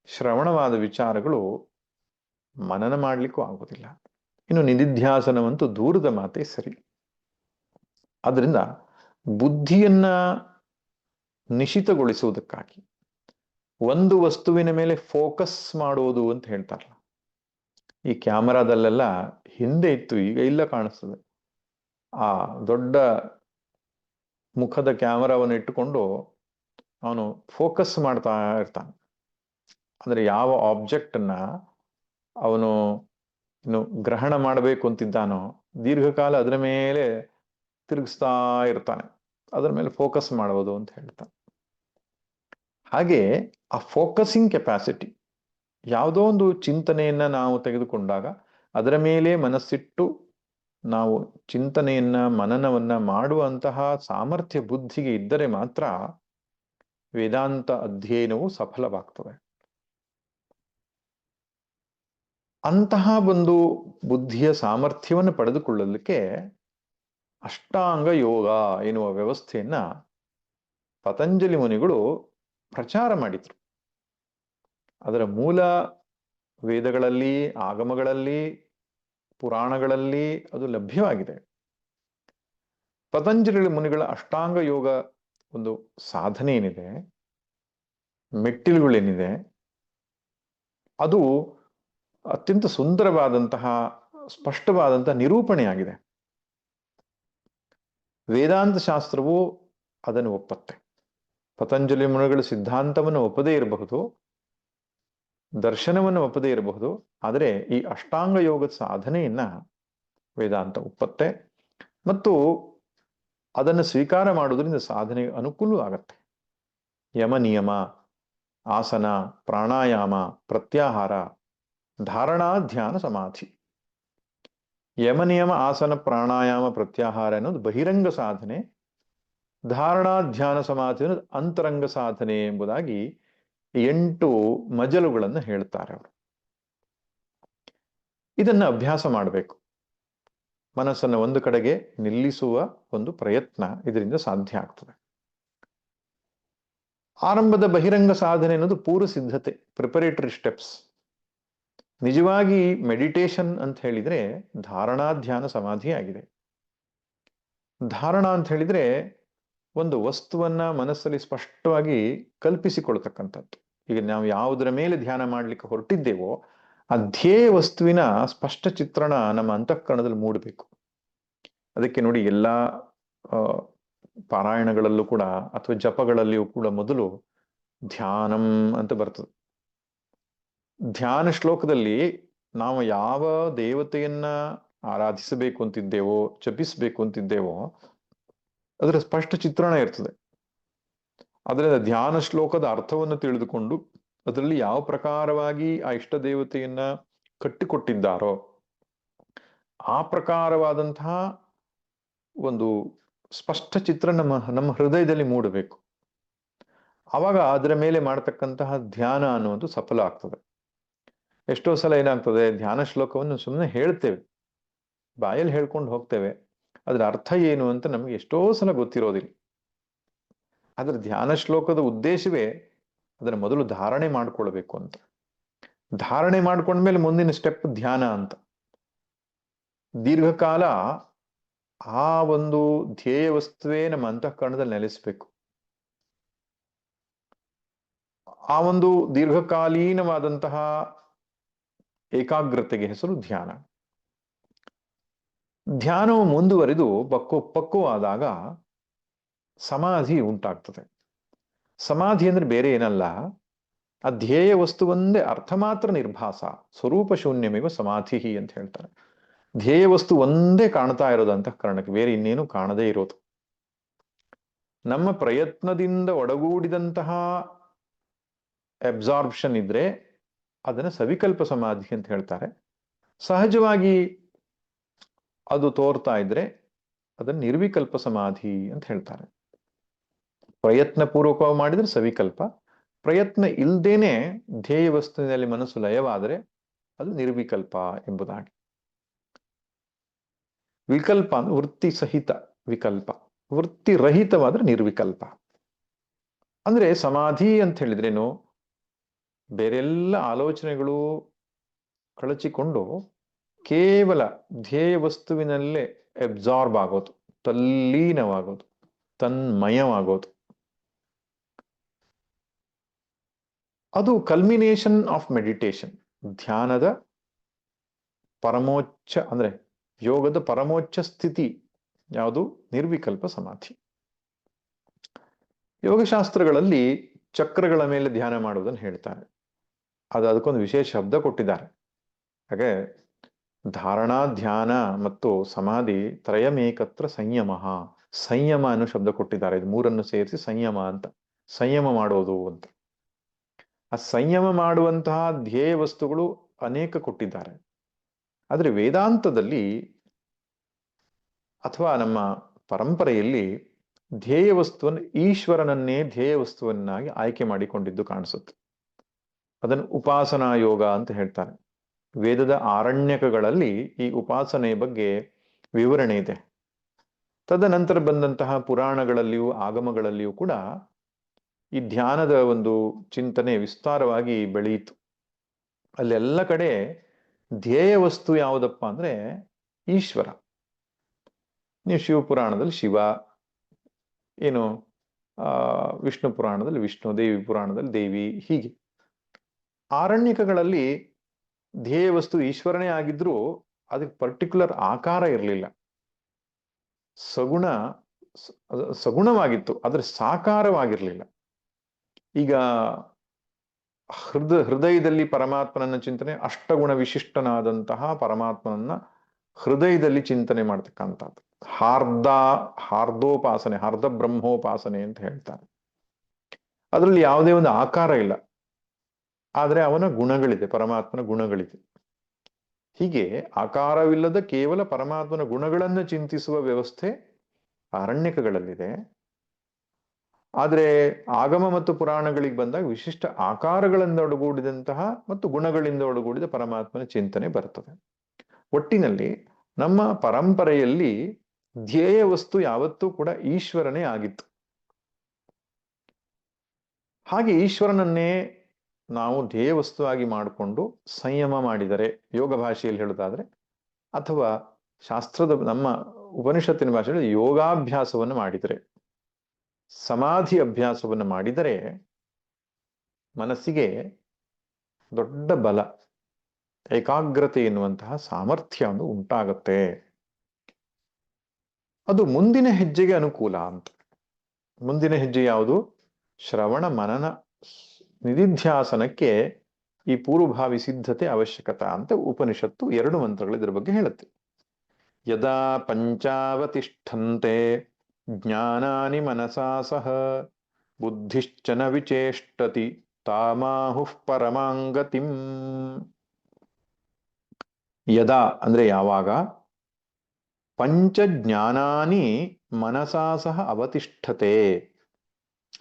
ಶ್ರವಣವಾದ ವಿಚಾರಗಳು ಮನನ ಮಾಡಲಿಕ್ಕೂ ಆಗುವುದಿಲ್ಲ. ಇನ್ನು ನಿಧಿಧ್ಯಾಸನವಂತೂ ದೂರದ ಮಾತೇ ಸರಿ. ಆದ್ರಿಂದ ಬುದ್ಧಿಯನ್ನ ನಿಶಿತಗೊಳಿಸುವುದಕ್ಕಾಗಿ ಒಂದು ವಸ್ತುವಿನ ಮೇಲೆ ಫೋಕಸ್ ಮಾಡುವುದು ಅಂತ ಹೇಳ್ತಾರಲ್ಲ. ಈ ಕ್ಯಾಮರಾದಲ್ಲೆಲ್ಲ ಹಿಂದೆ ಇತ್ತು, ಈಗ ಇಲ್ಲ ಕಾಣಿಸ್ತದೆ. ಆ ದೊಡ್ಡ ಮುಖದ ಕ್ಯಾಮರಾವನ್ನು ಇಟ್ಟುಕೊಂಡು ಅವನು ಫೋಕಸ್ ಮಾಡ್ತಾ ಇರ್ತಾನೆ. ಅಂದ್ರೆ ಯಾವ ಆಬ್ಜೆಕ್ಟ್ ಅನ್ನ ಅವನು ಇನ್ನು ಗ್ರಹಣ ಮಾಡಬೇಕು ಅಂತಿದ್ದಾನೋ ದೀರ್ಘಕಾಲ ಅದರ ಮೇಲೆ ತಿರುಗಿಸ್ತಾ ಇರ್ತಾನೆ. ಅದರ ಮೇಲೆ ಫೋಕಸ್ ಮಾಡುವುದು ಅಂತ ಹೇಳ್ತಾನೆ. ಹಾಗೆ ಆ ಫೋಕಸಿಂಗ್ ಕೆಪಾಸಿಟಿ, ಯಾವುದೋ ಒಂದು ಚಿಂತನೆಯನ್ನ ನಾವು ತೆಗೆದುಕೊಂಡಾಗ ಅದರ ಮೇಲೆ ಮನಸ್ಸಿಟ್ಟು ನಾವು ಚಿಂತನೆಯನ್ನ, ಮನನವನ್ನ ಮಾಡುವಂತಹ ಸಾಮರ್ಥ್ಯ ಬುದ್ಧಿಗೆ ಇದ್ದರೆ ಮಾತ್ರ ವೇದಾಂತ ಅಧ್ಯಯನವು ಸಫಲವಾಗ್ತದೆ. ಅಂತಹ ಒಂದು ಬುದ್ಧಿಯ ಸಾಮರ್ಥ್ಯವನ್ನು ಪಡೆದುಕೊಳ್ಳಲಿಕ್ಕೆ ಅಷ್ಟಾಂಗ ಯೋಗ ಎನ್ನುವ ವ್ಯವಸ್ಥೆಯನ್ನ ಪತಂಜಲಿ ಮುನಿಗಳು ಪ್ರಚಾರ ಮಾಡಿದ್ರು. ಅದರ ಮೂಲ ವೇದಗಳಲ್ಲಿ, ಆಗಮಗಳಲ್ಲಿ, ಪುರಾಣಗಳಲ್ಲಿ ಅದು ಲಭ್ಯವಾಗಿದೆ. ಪತಂಜಲಿ ಮುನಿಗಳ ಅಷ್ಟಾಂಗ ಯೋಗ ಒಂದು ಸಾಧನೆ ಏನಿದೆ, ಮೆಟ್ಟಿಲುಗಳೇನಿದೆ, ಅದು ಅತ್ಯಂತ ಸುಂದರವಾದಂತಹ, ಸ್ಪಷ್ಟವಾದಂತಹ ನಿರೂಪಣೆಯಾಗಿದೆ. ವೇದಾಂತ ಶಾಸ್ತ್ರವು ಅದನ್ನು ಒಪ್ಪತ್ತೆ. ಪತಂಜಲಿ ಮುನಿಗಳ ಸಿದ್ಧಾಂತವನ್ನು ಒಪ್ಪದೇ ಇರಬಹುದು, ದರ್ಶನವನ್ನು ಒಪ್ಪದೇ ಇರಬಹುದು, ಆದರೆ ಈ ಅಷ್ಟಾಂಗ ಯೋಗದ ಸಾಧನೆಯನ್ನ ವೇದಾಂತ ಒಪ್ಪತ್ತೆ ಮತ್ತು ಅದನ್ನು ಸ್ವೀಕಾರ ಮಾಡುವುದರಿಂದ ಸಾಧನೆಗೆ ಅನುಕೂಲ ಆಗತ್ತೆ. ಯಮ ನಿಯಮ, ಆಸನ, ಪ್ರಾಣಾಯಾಮ, ಪ್ರತ್ಯಾಹಾರ, ಧಾರಣಾ, ಧ್ಯಾನ, ಸಮಾಧಿ. ಯಮ ನಿಯಮ, ಆಸನ, ಪ್ರಾಣಾಯಾಮ, ಪ್ರತ್ಯಾಹಾರ ಅನ್ನೋದು ಬಹಿರಂಗ ಸಾಧನೆ, ಧಾರಣಾ, ಧ್ಯಾನ, ಸಮಾಧಿ ಅನ್ನೋದು ಅಂತರಂಗ ಸಾಧನೆ ಎಂಬುದಾಗಿ 8 ಮಜಲುಗಳನ್ನು ಹೇಳ್ತಾರೆ ಅವರು. ಇದನ್ನ ಅಭ್ಯಾಸ ಮಾಡಬೇಕು. ಮನಸ್ಸನ್ನು ಒಂದು ಕಡೆಗೆ ನಿಲ್ಲಿಸುವ ಒಂದು ಪ್ರಯತ್ನ ಇದರಿಂದ ಸಾಧ್ಯ ಆಗ್ತದೆ. ಆರಂಭದ ಬಹಿರಂಗ ಸಾಧನೆ ಅನ್ನೋದು ಪೂರ್ವ ಸಿದ್ಧತೆ, ಪ್ರಿಪರೇಟರಿ ಸ್ಟೆಪ್ಸ್. ನಿಜವಾಗಿ ಮೆಡಿಟೇಷನ್ ಅಂತ ಹೇಳಿದ್ರೆ ಧಾರಣಾ, ಧ್ಯಾನ, ಸಮಾಧಿ ಆಗಿದೆ. ಧಾರಣ ಅಂತ ಹೇಳಿದ್ರೆ ಒಂದು ವಸ್ತುವನ್ನ ಮನಸ್ಸಲ್ಲಿ ಸ್ಪಷ್ಟವಾಗಿ ಕಲ್ಪಿಸಿಕೊಳ್ತಕ್ಕಂಥದ್ದು. ಈಗ ನಾವು ಯಾವುದರ ಮೇಲೆ ಧ್ಯಾನ ಮಾಡ್ಲಿಕ್ಕೆ ಹೊರಟಿದ್ದೇವೋ ಆ ಧ್ಯೇಯ ವಸ್ತುವಿನ ಸ್ಪಷ್ಟ ಚಿತ್ರಣ ನಮ್ಮ ಅಂತಃಕರಣದಲ್ಲಿ ಮೂಡಬೇಕು. ಅದಕ್ಕೆ ನೋಡಿ ಎಲ್ಲಾ ಪಾರಾಯಣಗಳಲ್ಲೂ ಕೂಡ ಅಥವಾ ಜಪಗಳಲ್ಲಿಯೂ ಕೂಡ ಮೊದಲು ಧ್ಯಾನಂ ಅಂತ ಬರ್ತದೆ. ಧ್ಯಾನ ಶ್ಲೋಕದಲ್ಲಿ ನಾವು ಯಾವ ದೇವತೆಯನ್ನ ಆರಾಧಿಸಬೇಕು ಅಂತಿದ್ದೇವೋ, ಜಪಿಸಬೇಕು ಅಂತಿದ್ದೇವೋ ಅದರ ಸ್ಪಷ್ಟ ಚಿತ್ರಣ ಇರ್ತದೆ. ಅದರಿಂದ ಧ್ಯಾನ ಶ್ಲೋಕದ ಅರ್ಥವನ್ನು ತಿಳಿದುಕೊಂಡು ಅದರಲ್ಲಿ ಯಾವ ಪ್ರಕಾರವಾಗಿ ಆ ಇಷ್ಟ ದೇವತೆಯನ್ನ ಕಟ್ಟಿಕೊಟ್ಟಿದ್ದಾರೋ ಆ ಪ್ರಕಾರವಾದಂತಹ ಒಂದು ಸ್ಪಷ್ಟ ಚಿತ್ರ ನಮ್ಮ ಹೃದಯದಲ್ಲಿ ಮೂಡಬೇಕು. ಆವಾಗ ಅದರ ಮೇಲೆ ಮಾಡತಕ್ಕಂತಹ ಧ್ಯಾನ ಅನ್ನುವುದು ಸಫಲ ಆಗ್ತದೆ. ಎಷ್ಟೋ ಸಲ ಏನಾಗ್ತದೆ, ಧ್ಯಾನ ಶ್ಲೋಕವನ್ನು ಸುಮ್ಮನೆ ಹೇಳ್ತೇವೆ, ಬಾಯಲ್ಲಿ ಹೇಳ್ಕೊಂಡು ಹೋಗ್ತೇವೆ, ಅದರ ಅರ್ಥ ಏನು ಅಂತ ನಮಗೆ ಎಷ್ಟೋ ಸಲ ಗೊತ್ತಿರೋದಿಲ್ಲ. ಆದ್ರೆ ಧ್ಯಾನ ಶ್ಲೋಕದ ಉದ್ದೇಶವೇ ಅದನ್ನ ಮೊದಲು ಧಾರಣೆ ಮಾಡ್ಕೊಳ್ಬೇಕು ಅಂತ. ಧಾರಣೆ ಮಾಡ್ಕೊಂಡ್ಮೇಲೆ ಮುಂದಿನ ಸ್ಟೆಪ್ ಧ್ಯಾನ ಅಂತ. ದೀರ್ಘಕಾಲ ಆ ಒಂದು ಧ್ಯೇಯ ವಸ್ತುವೇ ನಮ್ಮ ಅಂತಃಕರಣದಲ್ಲಿ ನೆಲೆಸಬೇಕು. ಆ ಒಂದು ದೀರ್ಘಕಾಲೀನವಾದಂತಹ ಏಕಾಗ್ರತೆಗೆ ಹೆಸರು ಧ್ಯಾನ. ಧ್ಯಾನವು ಮುಂದುವರಿದು ಪಕ್ವವಾದಾಗ ಸಮಾಧಿ ಉಂಟಾಗ್ತದೆ. ಸಮಾಧಿ ಅಂದ್ರೆ ಬೇರೆ ಏನಲ್ಲ, ಆ ಧ್ಯೇಯ ವಸ್ತು ಒಂದೇ ಅರ್ಥ ಮಾತ್ರ ನಿರ್ಭಾಸ, ಸ್ವರೂಪ ಶೂನ್ಯಮೇವ ಸಮಾಧಿ ಅಂತ ಹೇಳ್ತಾರೆ. ಧ್ಯೇಯ ವಸ್ತು ಒಂದೇ ಕಾಣ್ತಾ ಇರೋದು ಅಂತಃಕರಣಕ್ಕೆ, ಬೇರೆ ಇನ್ನೇನು ಕಾಣದೇ ಇರೋದು. ನಮ್ಮ ಪ್ರಯತ್ನದಿಂದ ಒಡಗೂಡಿದಂತಹ ಅಬ್ಸಾರ್ಪ್ಷನ್ ಇದ್ರೆ ಅದನ್ನ ಸವಿಕಲ್ಪ ಸಮಾಧಿ ಅಂತ ಹೇಳ್ತಾರೆ. ಸಹಜವಾಗಿ ಅದು ತೋರ್ತಾ ಇದ್ರೆ ಅದನ್ನ ನಿರ್ವಿಕಲ್ಪ ಸಮಾಧಿ ಅಂತ ಹೇಳ್ತಾರೆ. ಪ್ರಯತ್ನ ಪೂರ್ವಕವಾಗಿ ಮಾಡಿದ್ರೆ ಸವಿಕಲ್ಪ, ಪ್ರಯತ್ನ ಇಲ್ದೇನೆ ಧ್ಯೇಯ ವಸ್ತುವಿನಲ್ಲಿ ಮನಸ್ಸು ಲಯವಾದರೆ ಅದು ನಿರ್ವಿಕಲ್ಪ ಎಂಬುದಾಗಿ. ವಿಕಲ್ಪ ಅಂದ್ರೆ ವೃತ್ತಿ ಸಹಿತ ವಿಕಲ್ಪ, ವೃತ್ತಿ ರಹಿತವಾದ್ರೆ ನಿರ್ವಿಕಲ್ಪ. ಅಂದ್ರೆ ಸಮಾಧಿ ಅಂತ ಹೇಳಿದ್ರೇನು, ಬೇರೆಲ್ಲ ಆಲೋಚನೆಗಳು ಕಳಚಿಕೊಂಡು ಕೇವಲ ಧ್ಯೇಯ ವಸ್ತುವಿನಲ್ಲೇ ಅಬ್ಸಾರ್ಬ್ ಆಗೋದು, ತಲ್ಲೀನವಾಗೋದು, ತನ್ಮಯವಾಗೋದು. ಅದು ಕಲ್ಮಿನೇಷನ್ ಆಫ್ ಮೆಡಿಟೇಷನ್. ಧ್ಯಾನದ ಪರಮೋಚ್ಚ ಅಂದ್ರೆ ಯೋಗದ ಪರಮೋಚ್ಚ ಸ್ಥಿತಿ ಯಾವುದು? ನಿರ್ವಿಕಲ್ಪ ಸಮಾಧಿ. ಯೋಗಶಾಸ್ತ್ರಗಳಲ್ಲಿ ಚಕ್ರಗಳ ಮೇಲೆ ಧ್ಯಾನ ಮಾಡುವುದನ್ನು ಹೇಳ್ತಾರೆ. ಅದಕ್ಕೊಂದು ವಿಶೇಷ ಶಬ್ದ ಕೊಟ್ಟಿದ್ದಾರೆ. ಹಾಗೆ ಧಾರಣಾ, ಧ್ಯಾನ ಮತ್ತು ಸಮಾಧಿ ತ್ರಯಮೇಕತ್ರ ಸಂಯಮ, ಸಂಯಮ ಅನ್ನೋ ಶಬ್ದ ಕೊಟ್ಟಿದ್ದಾರೆ. ಇದು ಮೂರನ್ನು ಸೇರಿಸಿ ಸಂಯಮ ಅಂತ, ಸಂಯಮ ಮಾಡೋದು ಅಂತ. ಆ ಸಂಯಮ ಮಾಡುವಂತಹ ಧ್ಯೇಯ ವಸ್ತುಗಳು ಅನೇಕ ಕೊಟ್ಟಿದ್ದಾರೆ. ಆದ್ರೆ ವೇದಾಂತದಲ್ಲಿ ಅಥವಾ ನಮ್ಮ ಪರಂಪರೆಯಲ್ಲಿ ಧ್ಯೇಯ ವಸ್ತುವನ್ನು ಈಶ್ವರನನ್ನೇ ಧ್ಯೇಯ ವಸ್ತುವನ್ನಾಗಿ ಆಯ್ಕೆ ಮಾಡಿಕೊಂಡಿದ್ದು ಕಾಣಿಸುತ್ತೆ. ಅದನ್ನು ಉಪಾಸನಾ ಯೋಗ ಅಂತ ಹೇಳ್ತಾರೆ. ವೇದದ ಆರಣ್ಯಕಗಳಲ್ಲಿ ಈ ಉಪಾಸನೆಯ ಬಗ್ಗೆ ವಿವರಣೆ ಇದೆ. ತದನಂತರ ಬಂದಂತಹ ಪುರಾಣಗಳಲ್ಲಿಯೂ ಆಗಮಗಳಲ್ಲಿಯೂ ಕೂಡ ಈ ಧ್ಯಾನದ ಒಂದು ಚಿಂತನೆ ವಿಸ್ತಾರವಾಗಿ ಬೆಳೆಯಿತು. ಅಲ್ಲೆಲ್ಲ ಕಡೆ ಧ್ಯೇಯ ವಸ್ತು ಯಾವುದಪ್ಪ ಅಂದ್ರೆ ಈಶ್ವರ. ನೀವು ಶಿವಪುರಾಣದಲ್ಲಿ ಶಿವ, ಏನು ವಿಷ್ಣು ಪುರಾಣದಲ್ಲಿ ವಿಷ್ಣು, ದೇವಿ ಪುರಾಣದಲ್ಲಿ ದೇವಿ, ಹೀಗೆ ಆರಣ್ಯಕಗಳಲ್ಲಿ ಧ್ಯೇಯ ವಸ್ತು ಈಶ್ವರನೇ ಆಗಿದ್ರೂ ಅದಕ್ಕೆ ಪರ್ಟಿಕ್ಯುಲರ್ ಆಕಾರ ಇರಲಿಲ್ಲ. ಸಗುಣವಾಗಿತ್ತು, ಆದ್ರೆ ಸಾಕಾರವಾಗಿರ್ಲಿಲ್ಲ. ಈಗ ಹೃದಯದಲ್ಲಿ ಪರಮಾತ್ಮನನ್ನ ಚಿಂತನೆ, ಅಷ್ಟಗುಣ ವಿಶಿಷ್ಟನಾದಂತಹ ಪರಮಾತ್ಮನನ್ನ ಹೃದಯದಲ್ಲಿ ಚಿಂತನೆ ಮಾಡ್ತಕ್ಕಂಥದ್ದು ಹಾರ್ದೋಪಾಸನೆ, ಹಾರ್ದ ಬ್ರಹ್ಮೋಪಾಸನೆ ಅಂತ ಹೇಳ್ತಾರೆ. ಅದರಲ್ಲಿ ಯಾವುದೇ ಒಂದು ಆಕಾರ ಇಲ್ಲ, ಆದ್ರೆ ಅವನ ಗುಣಗಳಿದೆ, ಪರಮಾತ್ಮನ ಗುಣಗಳಿದೆ. ಹೀಗೆ ಆಕಾರವಿಲ್ಲದ ಕೇವಲ ಪರಮಾತ್ಮನ ಗುಣಗಳನ್ನು ಚಿಂತಿಸುವ ವ್ಯವಸ್ಥೆ ಆರಣ್ಯಕಗಳಲ್ಲಿದೆ. ಆದ್ರೆ ಆಗಮ ಮತ್ತು ಪುರಾಣಗಳಿಗೆ ಬಂದಾಗ ವಿಶಿಷ್ಟ ಆಕಾರಗಳಿಂದ ಒಡಗೂಡಿದಂತಹ ಮತ್ತು ಗುಣಗಳಿಂದ ಒಡಗೂಡಿದ ಪರಮಾತ್ಮನ ಚಿಂತನೆ ಬರ್ತದೆ. ಒಟ್ಟಿನಲ್ಲಿ ನಮ್ಮ ಪರಂಪರೆಯಲ್ಲಿ ಧ್ಯೇಯ ವಸ್ತು ಯಾವತ್ತೂ ಕೂಡ ಈಶ್ವರನೇ ಆಗಿತ್ತು. ಹಾಗೆ ಈಶ್ವರನನ್ನೇ ನಾವು ಧ್ಯೇಯ ವಸ್ತುವಾಗಿ ಮಾಡಿಕೊಂಡು ಸಂಯಮ ಮಾಡಿದರೆ, ಯೋಗ ಭಾಷೆಯಲ್ಲಿ ಹೇಳುವುದಾದ್ರೆ, ಅಥವಾ ಶಾಸ್ತ್ರದ ನಮ್ಮ ಉಪನಿಷತ್ತಿನ ಭಾಷೆಯಲ್ಲಿ ಯೋಗಾಭ್ಯಾಸವನ್ನು ಮಾಡಿದರೆ, ಸಮಾಧಿ ಅಭ್ಯಾಸವನ್ನು ಮಾಡಿದರೆ ಮನಸ್ಸಿಗೆ ದೊಡ್ಡ ಬಲ, ಏಕಾಗ್ರತೆ ಎನ್ನುವಂತಹ ಸಾಮರ್ಥ್ಯ ಒಂದು ಉಂಟಾಗತ್ತೆ. ಅದು ಮುಂದಿನ ಹೆಜ್ಜೆಗೆ ಅನುಕೂಲ ಅಂತ. ಮುಂದಿನ ಹೆಜ್ಜೆ ಯಾವುದು? ಶ್ರವಣ ಮನನ ನಿಧಿಧ್ಯಾಸನಕ್ಕೆ ಈ ಪೂರ್ವಭಾವಿ ಸಿದ್ಧತೆ ಅವಶ್ಯಕತೆ ಅಂತ ಉಪನಿಷತ್ತು 2 ಮಂತ್ರಗಳು ಇದರ ಬಗ್ಗೆ ಹೇಳುತ್ತೆ. ಯದಾ ಪಂಚಾವತಿಷ್ಠಂತೆ ಜ್ಞಾನಾನಿ ಮನಸಾ ಸಹ ಬುದ್ಧಿಶ್ಚನ ವಿಚೇಷ್ಟತಿ ತಾಮಾಹುಃ ಪರಮಾಂಗತಿಂ. ಯದಾ ಅಂದ್ರೆ ಯಾವಾಗ, ಪಂಚಜ್ಞಾನಾನಿ ಮನಸಾ ಸಹ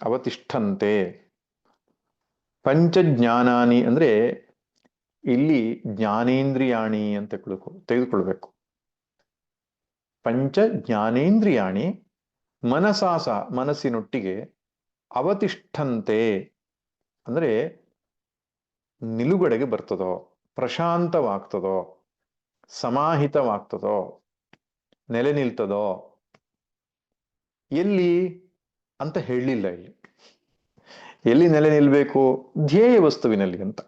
ಅವತಿಷ್ಠಂತೆ. ಪಂಚಜ್ಞಾನಾನಿ ಅಂದ್ರೆ ಇಲ್ಲಿ ಜ್ಞಾನೇಂದ್ರಿಯಾಣಿ ಅಂತ ತೆಗೆದುಕೊಳ್ಬೇಕು. ಪಂಚ ಜ್ಞಾನೇಂದ್ರಿಯಾಣಿ ಮನಸಾಸ ಮನಸ್ಸಿನೊಟ್ಟಿಗೆ ಅವತಿಷ್ಠಂತೆ ಅಂದ್ರೆ ನಿಲುಗಡೆಗೆ ಬರ್ತದೋ, ಪ್ರಶಾಂತವಾಗ್ತದೋ, ಸಮಾಹಿತವಾಗ್ತದೋ, ನೆಲೆ ನಿಲ್ತದೋ. ಎಲ್ಲಿ ಅಂತ ಹೇಳಲಿಲ್ಲ ಇಲ್ಲಿ. ಎಲ್ಲಿ ನೆಲೆ ನಿಲ್ಬೇಕು? ಧ್ಯೇಯ ವಸ್ತುವಿನಲ್ಲಿ ಅಂತ.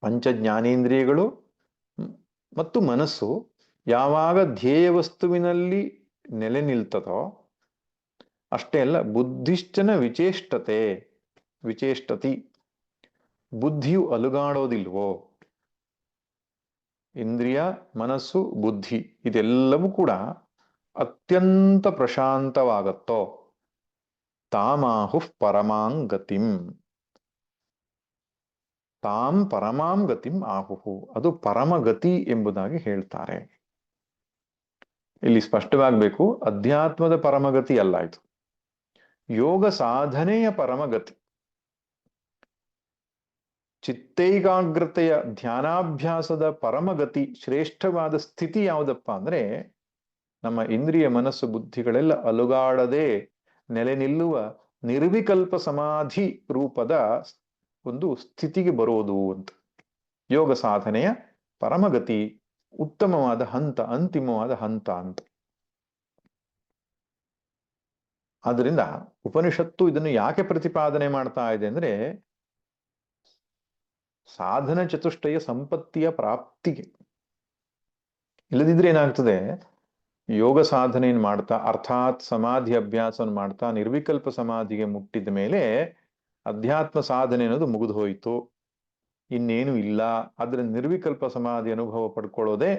ಪಂಚ ಜ್ಞಾನೇಂದ್ರಿಯಗಳು ಮತ್ತು ಮನಸ್ಸು ಯಾವಾಗ ಧ್ಯೇಯ ವಸ್ತುವಿನಲ್ಲಿ ನೆಲೆ ನಿಲ್ತದೋ ಅಷ್ಟೇ ಅಲ್ಲ, ಬುದ್ಧಿಶ್ಚನ ವಿಚೇಷ್ಟತಿ, ಬುದ್ಧಿಯು ಅಲುಗಾಡೋದಿಲ್ವೋ. ಇಂದ್ರಿಯ, ಮನಸ್ಸು, ಬುದ್ಧಿ ಇದೆಲ್ಲವೂ ಕೂಡ ಅತ್ಯಂತ ಪ್ರಶಾಂತವಾಗತ್ತೋ ತಾಮಾಹುಃ ಪರಮಾಂಗತಿಂ, ತಾಂ ಪರಮಾಂ ಗತಿಂ ಆಹುಹು, ಅದು ಪರಮಗತಿ ಎಂಬುದಾಗಿ ಹೇಳ್ತಾರೆ. ಇಲ್ಲಿ ಸ್ಪಷ್ಟವಾಗಬೇಕು, ಅಧ್ಯಾತ್ಮದ ಪರಮಗತಿ ಅಲ್ಲ ಇದು, ಯೋಗ ಸಾಧನೆಯ ಪರಮಗತಿ. ಚಿತ್ತೈಕಾಗ್ರತೆಯ ಧ್ಯಾನಾಭ್ಯಾಸದ ಪರಮಗತಿ, ಶ್ರೇಷ್ಠವಾದ ಸ್ಥಿತಿ ಯಾವುದಪ್ಪ ಅಂದ್ರೆ ನಮ್ಮ ಇಂದ್ರಿಯ ಮನಸ್ಸು ಬುದ್ಧಿಗಳೆಲ್ಲ ಅಲುಗಾಡದೆ ನೆಲೆ ನಿಲ್ಲುವ ನಿರ್ವಿಕಲ್ಪ ಸಮಾಧಿ ರೂಪದ ಒಂದು ಸ್ಥಿತಿಗೆ ಬರೋದು ಅಂತ. ಯೋಗ ಸಾಧನೆಯ ಪರಮಗತಿ, ಉತ್ತಮವಾದ ಹಂತ, ಅಂತಿಮವಾದ ಹಂತ ಅಂತ. ಆದ್ರಿಂದ ಉಪನಿಷತ್ತು ಇದನ್ನು ಯಾಕೆ ಪ್ರತಿಪಾದನೆ ಮಾಡ್ತಾ ಇದೆ ಅಂದ್ರೆ ಸಾಧನ ಚತುಷ್ಟಯ ಸಂಪತ್ತಿಯ ಪ್ರಾಪ್ತಿಗೆ. ಇಲ್ಲದಿದ್ರೆ ಏನಾಗ್ತದೆ, ಯೋಗ ಸಾಧನೆಯನ್ನು ಮಾಡ್ತಾ ಅರ್ಥಾತ್ ಸಮಾಧಿ ಅಭ್ಯಾಸವನ್ನು ಮಾಡ್ತಾ ನಿರ್ವಿಕಲ್ಪ ಸಮಾಧಿಗೆ ಮುಟ್ಟಿದ ಮೇಲೆ ಅಧ್ಯಾತ್ಮ ಸಾಧನೆ ಅನ್ನೋದು ಮುಗಿದು ಹೋಯಿತು, ಇನ್ನೇನು ಇಲ್ಲ. ಆದ್ರೆ ನಿರ್ವಿಕಲ್ಪ ಸಮಾಧಿ ಅನುಭವ ಪಡ್ಕೊಳ್ಳೋದೇ